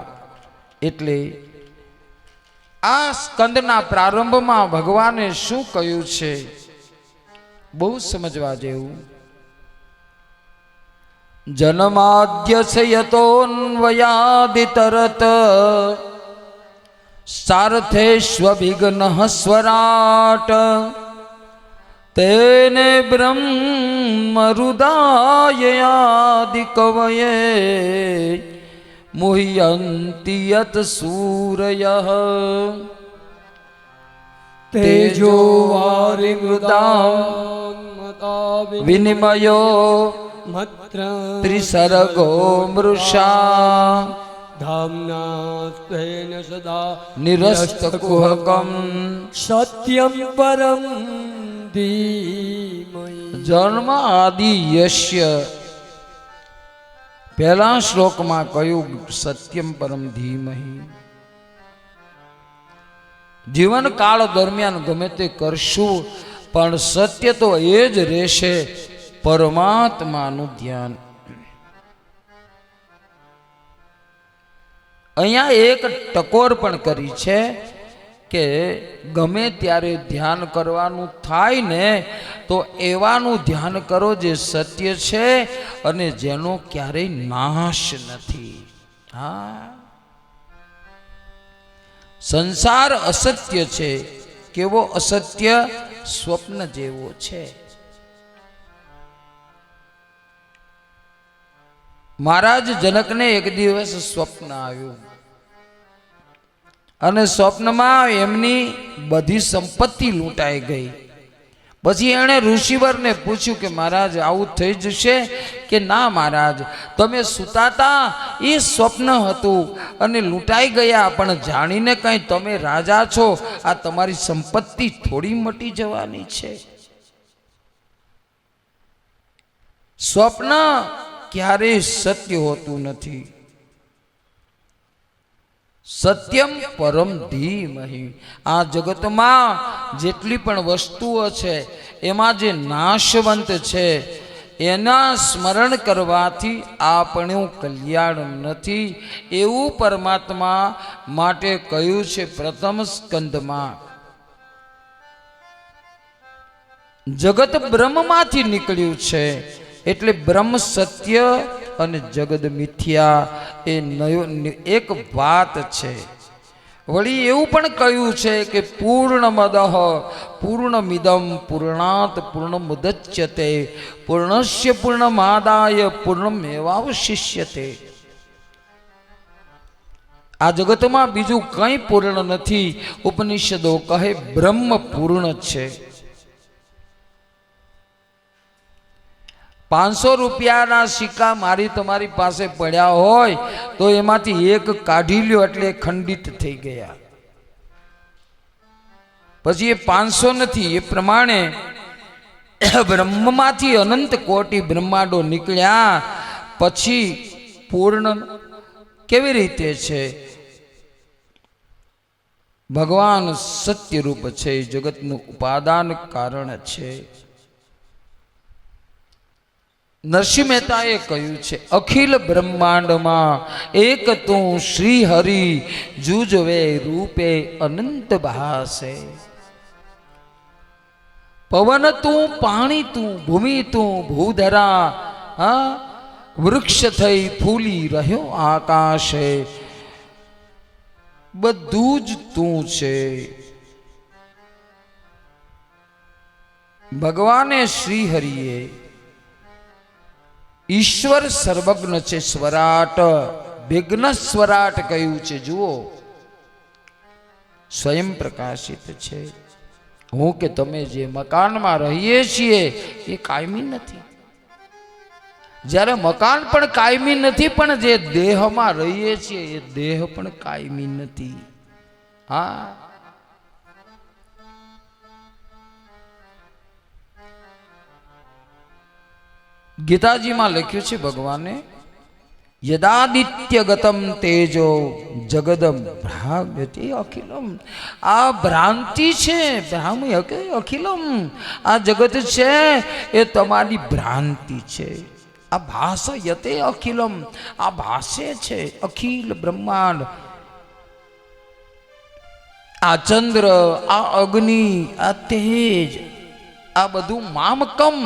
એટલે આ સ્કંદના પ્રારંભમાં ભગવાને શું કહ્યું છે, બહુ સમજવા જેવું. જન્માદ્યસ્ય યતોન્વયાદિતરત સાર્થેષ્વવિઘ્નઃ સ્વરાટ तेने ब्रह्म हृदायादि कवये मुह्यन्ति यत सूरयः तेजो वारिमृदां विनिमयो त्रिसर्गो मृषा धाम्ना स्वेन सदा निरस्तकुहकं सत्यं परं धीमहि. जन्म आदि यश्य पहला श्लोक में कहूँ सत्यम परम धीमहि. जीवन काल दरमियान गमे ते करशु पण सत्य तो एज रहेशे, परमात्मानुं ध्यान. અહીંયા એક ટકોર પણ કરી છે કે ગમે ત્યારે ધ્યાન કરવાનું થાય ને તો એવાનું ધ્યાન કરો જે સત્ય છે અને જેનો ક્યારેય નાશ નથી. હા, સંસાર અસત્ય છે. કેવો અસત્ય? સ્વપ્ન જેવો છે. મહારાજ જનકને એક દિવસ સ્વપ્ન આવ્યું. અને સ્વપ્નમાં એમની બધી સંપત્તિ લૂંટાઈ ગઈ. પછી એણે ઋષિવરને પૂછ્યું કે મહારાજ આવું થઈ જશે કે ના મહારાજ, તમે સૂતા હતા એ સ્વપ્ન હતું અને લૂંટાઈ ગયા, પણ જાણીને કંઈ તમે રાજા છો, આ તમારી સંપત્તિ થોડી મટી જવાની છે. સ્વપ્ન ક્યારેય સત્ય હોતું નથી. સત્યમ પરમ ધીમહિ. આ જગતમાં જેટલી પણ વસ્તુઓ છે એમાં જે નાશવંત છે એના સ્મરણ કરવાથી આપણું કલ્યાણ નથી, એવું પરમાત્મા માટે કહ્યું છે પ્રથમ સ્કંદમાં. જગત બ્રહ્મમાંથી નીકળ્યું છે એટલે બ્રહ્મ સત્ય અને જગત મિથ્યા એ એક વાત છે. વળી એવું પણ કહ્યું છે કે પૂર્ણમદઃ પૂર્ણમિદં પૂર્ણાત પૂર્ણમુદચ્યતે પૂર્ણસ્ય પૂર્ણમાદાય પૂર્ણમેવાવશિષ્યતે. આ જગતમાં બીજું કંઈ પૂર્ણ નથી. ઉપનિષદો કહે બ્રહ્મ પૂર્ણ છે. 500 રૂપિયાના સિક્કા મારી તમારી પાસે પડ્યા હોય તો એમાંથી એક કાઢી લ્યો એટલે ખંડિત થઈ ગયા. પછી એ 500 નથી, એ પ્રમાણે બ્રહ્મમાંથી અનંત કોટી બ્રહ્માંડો નીકળ્યા પછી પૂર્ણ કેવી રીતે છે? ભગવાન સત્યરૂપ છે, જગતનું ઉપાદાન કારણ છે. નરસિંહ મહેતાએ કહ્યું છે અખિલ બ્રહ્માંડમાં એક તું શ્રી હરિ જુજવે રૂપે અનંત ભાસે. પવન તું, પાણી તું, ભૂમિ તું, ભૂધરા, વૃક્ષ થઈ ફૂલી રહ્યો આકાશે, બધું જ તું છે. ભગવાને શ્રી હરિએ ઈશ્વર સર્વજ્ઞ છે, સ્વરાટ વિઘ્ન સ્વરાટ કહ્યું છે. જુઓ, સ્વયં પ્રકાશિત છે. હું કે તમે જે મકાનમાં રહીએ છીએ એ કાયમી નથી. જ્યારે મકાન પણ કાયમી નથી, પણ જે દેહમાં રહીએ છીએ એ દેહ પણ કાયમી નથી. હા, ગીતાજીમાં લખ્યું છે ભગવાને યદાદિત્ય ગતમ તેજો જગદમ ભ્રામ્યતે અખિલમ. આ ભ્રાંતિ છે, ભ્રામ્ય કે અખિલમ. આ જગત છે એ તમારી ભ્રાંતિ છે. આ ભાસયતે અખિલમ, આ ભાસે છે અખિલ બ્રહ્માંડ. આ ચંદ્ર, આ અગ્નિ, આ તેજ, આ બધું મામકમ.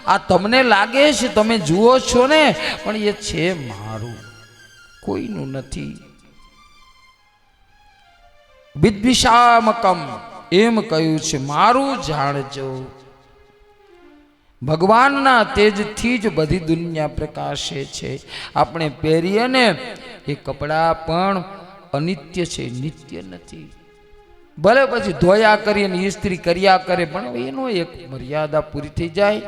આ તમને લાગે છે, તમે જુઓ છો ને, પણ એ છે મારું, કોઈનું નથી. વિદ્વિષામકમ એમ કહ્યું છે, મારું જાણજો. ભગવાનના તેજથી જ બધી દુનિયા પ્રકાશે છે. આપણે પહેરીએ ને એ કપડાં પણ અનિત્ય છે, નિત્ય નથી. ભલે પછી ધોયા કરી અને ઇસ્ત્રી કર્યા કરે, પણ એનો એક મર્યાદા પૂરી થઈ જાય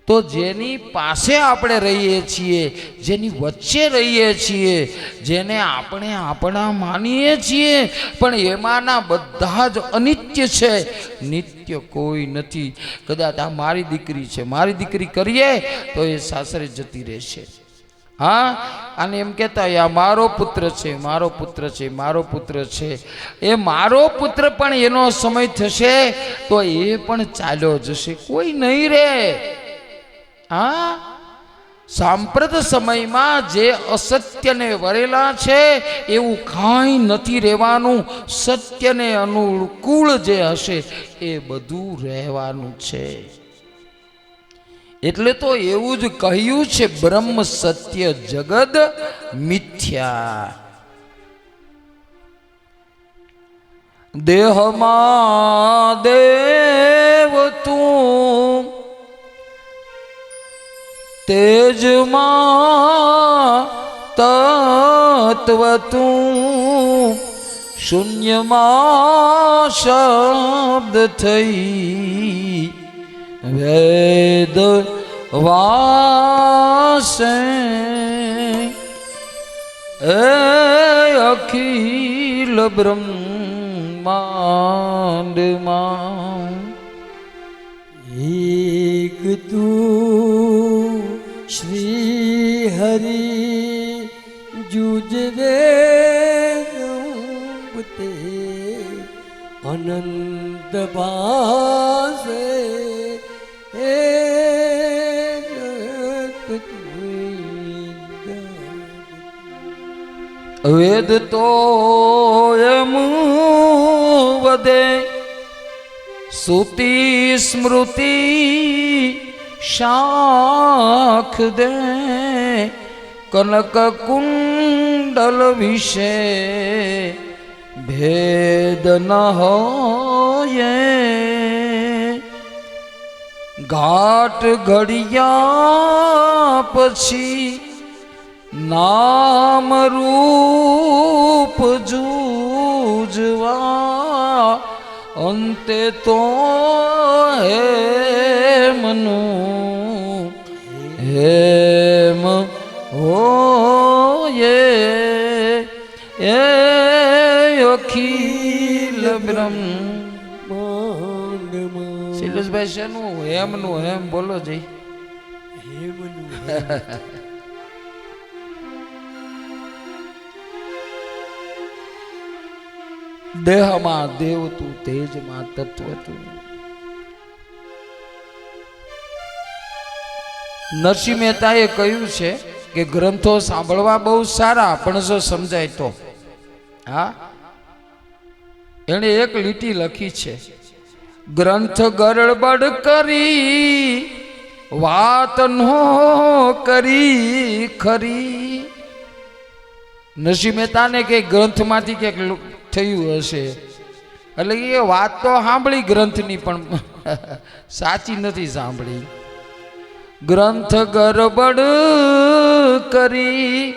તો જેની પાસે આપણે રહીએ છીએ, જેની વચ્ચે રહીએ છીએ, જેને આપણે આપણા માનીએ છીએ, પણ એમાંના બધા જ અનિત્ય છે, નિત્ય કોઈ નથી. કદાચ આ મારી દીકરી છે, મારી દીકરી કરીએ તો એ સાસરે જતી રહેશે. હા, અને એમ કહેતા આ મારો પુત્ર છે, મારો પુત્ર છે, મારો પુત્ર છે. એ મારો પુત્ર પણ એનો સમય થશે તો એ પણ ચાલ્યો જશે, કોઈ નહીં રહે. હા, સાંપ્રત સમયમાં જે અસત્યને વરેલા છે એવું કાંઈ નથી રહેવાનું. સત્યને અનુકૂળ જે હશે એ બધું રહેવાનું છે. એટલે તો એવું જ કહ્યું છે બ્રહ્મ સત્ય જગદ મિથ્યા. દેહમાં દેવ તું, તેજમાં તત્વ તું, શૂન્યમાં શબ્દ થઈ વેદ વાસે એ અખિલ બ્રહ્માંડમાં એક તું શ્રી હરિ જુજવે તે અનંત પાસે હે વેદ તો એમ વધે શ્રુતિ સ્મૃતિ શાખ દે કનક કુંડલ વિશે ભેદ ન હોય ઘાટ ઘડિયા પછી નામ રૂપ જૂજવા અંતે તો હેમ હોયે એ અખિલ બ્રહ્માંડમાં શૈલેષભાઈ શેનું હેમનું હેમ બોલો જઈ હેમનું દેહમાં દેવ તું તેજમાં તત્વ તું નરસિંહ મહેતાએ કહ્યું છે કે ગ્રંથો સાંભળવા બહુ સારા પણ જો સમજાય તો હા એણે એક લીટી લખી છે ગ્રંથ ગરબડ કરી વાત નો કરી ખરી નરસિંહ મહેતાને કે ગ્રંથમાંથી ક્યાંક થયું હશે એટલે એ વાત તો સાંભળી ગ્રંથની પણ સાચી નથી સાંભળી ગ્રંથ ગરબડ કરી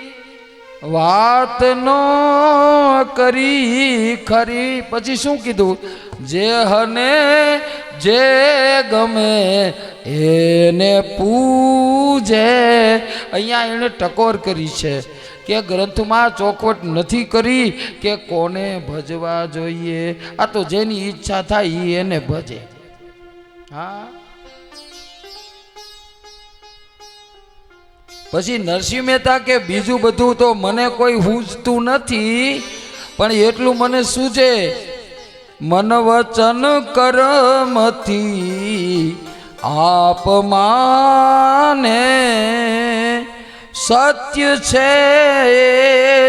વાત નો કરી ખરી પછી શું કીધું જે હને જે ગમે એને પૂજે અહીંયા એને ટકોર કરી છે કે ગ્રંથમાં ચોખવટ નથી કરી કે કોને ભજવા જોઈએ આ તો જેની ઈચ્છા થાય એ એને ભજે હા પછી નરસિંહ મહેતા કે બીજું બધું તો મને કોઈ સૂઝતું નથી પણ એટલું મને સૂઝે મન વચન કર્મથી આપ માને સત્ય છે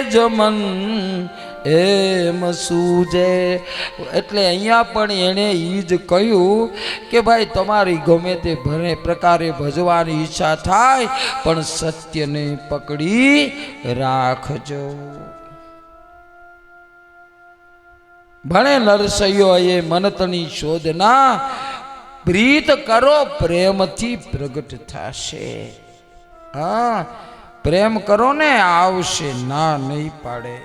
જમન એમ સૂજે એટલે અહીંયા પણ એણે એ જ કહ્યું કે ભાઈ તમારી ગમે તે ભલે પ્રકારે ભજવાની ઈચ્છા થાય પણ સત્યને પકડી રાખજો ભણે નરસૈયો એ મનતની શોધના પ્રીત કરો પ્રેમથી પ્રગટ થશે હા પ્રેમ કરો ને આવશે ના નહીં પાડે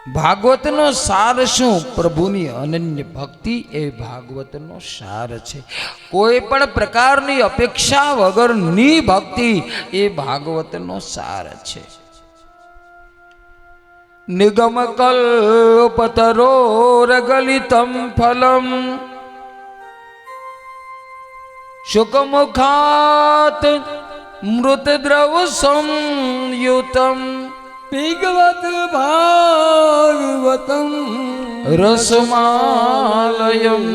ભાગવતનો સાર શું પ્રભુની અનન્ય ભક્તિ એ ભાગવતનો સાર છે કોઈ પણ પ્રકારની અપેક્ષા વગરની ભક્તિ એ ભાગવતનો સાર છે નિગમ કલ્પતરોરગલિતમ ફલમ શુકમુખાત મૃતદ્રવ સંયુતમ પિગવત ભાગવતમ રસમાલયમ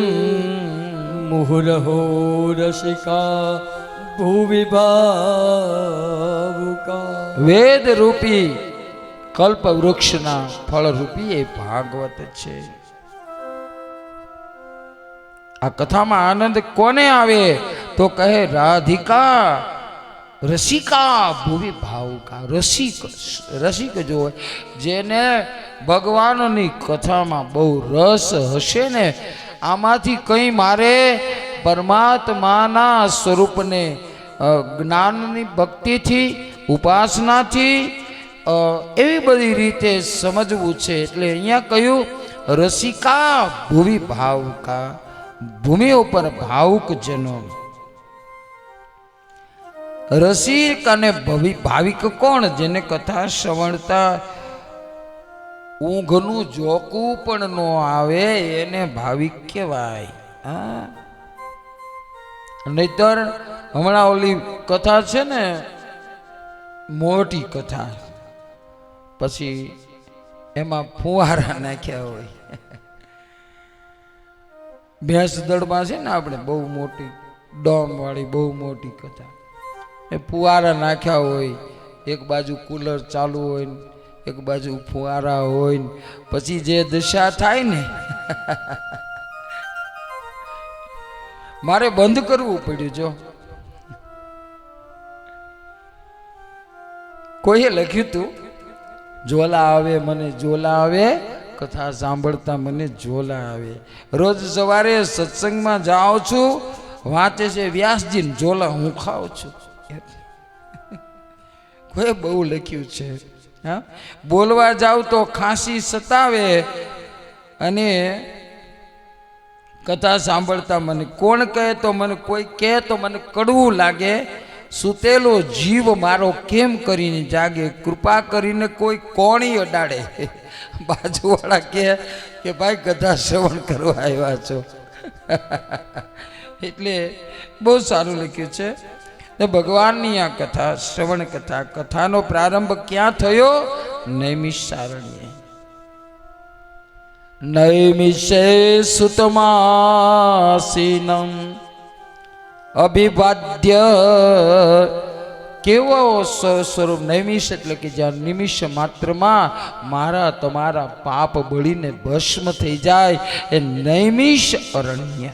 મુહુરહો રસિકા ભુવિ ભાવુકા વેદ રૂપી કલ્પ વૃક્ષના ફળ રૂપી એ ભાગવત છે આ કથામાં આનંદ કોને આવે તો કહે રાધિકા રસિકા ભુવિ ભાવુકા રસિક જો હોય જેને ભગવાનની કથામાં બહુ રસ હશે ને આમાંથી કંઈ મારે પરમાત્માના સ્વરૂપને જ્ઞાનની ભક્તિથી ઉપાસનાથી એવી બધી રીતે સમજવું છે. એટલે અહીંયા કહ્યું રસિકા ભૂવિ ભાવુકા, ભૂમિ ઉપર ભાવુક જનો. રસિક અને ભાવિક કોણ? જેને કથા શ્રવણતા ઊંઘનું જોકું પણ ન આવે એને ભાવિક કહેવાય. હા, નહીતર હમણાં ઓલી કથા છે ને, મોટી કથા, પછી એમાં ફુવારા નાખ્યા હોય. ભેંસ દળમાં છે ને આપણે બહુ મોટી ડોમ વાળી બહુ મોટી કથા, એ ફુવારા નાખ્યા હોય, એક બાજુ કુલર ચાલુ હોય ને એક બાજુ ફુવારા હોય ને પછી જે દશા થાય ને મારે બંધ કરવું પડ્યું. જો કોઈએ લખ્યું તું, જોલા આવે મને જોલા આવે, કથા સાંભળતા મને જોલા આવે. રોજ સવારે સત્સંગમાં જાઉં છું, વાંચે છે વ્યાસજી, જોલા હું ખાઉં છું. કોઈ બહુ લખ્યું છે. હા, બોલવા જાવ તો ખાંસી સતાવે અને કથા સાંભળતા મને કોણ કહે તો મને કોઈ કહે તો મને કડવું લાગે. સૂતેલો જીવ મારો કેમ કરીને જાગે, કૃપા કરીને કોઈ કોણી અડાડે. બાજુવાળા કહે કે ભાઈ કથા શ્રવણ કરવા આવ્યા છો. એટલે બહુ સારું લખ્યું છે. ભગવાનની આ કથા શ્રવણ કથા, કથાનો પ્રારંભ ક્યાં થયો? નૈમિષારણ્ય. નૈમિષે સુતમાસીનમ અભિવાદ્ય. કેવો સ્વરૂપ નૈમિષ એટલે કે જ્યાં નિમિષ માત્રમાં મારા તમારા પાપ બળીને ભસ્મ થઈ જાય, એ નૈમિષ અરણ્ય.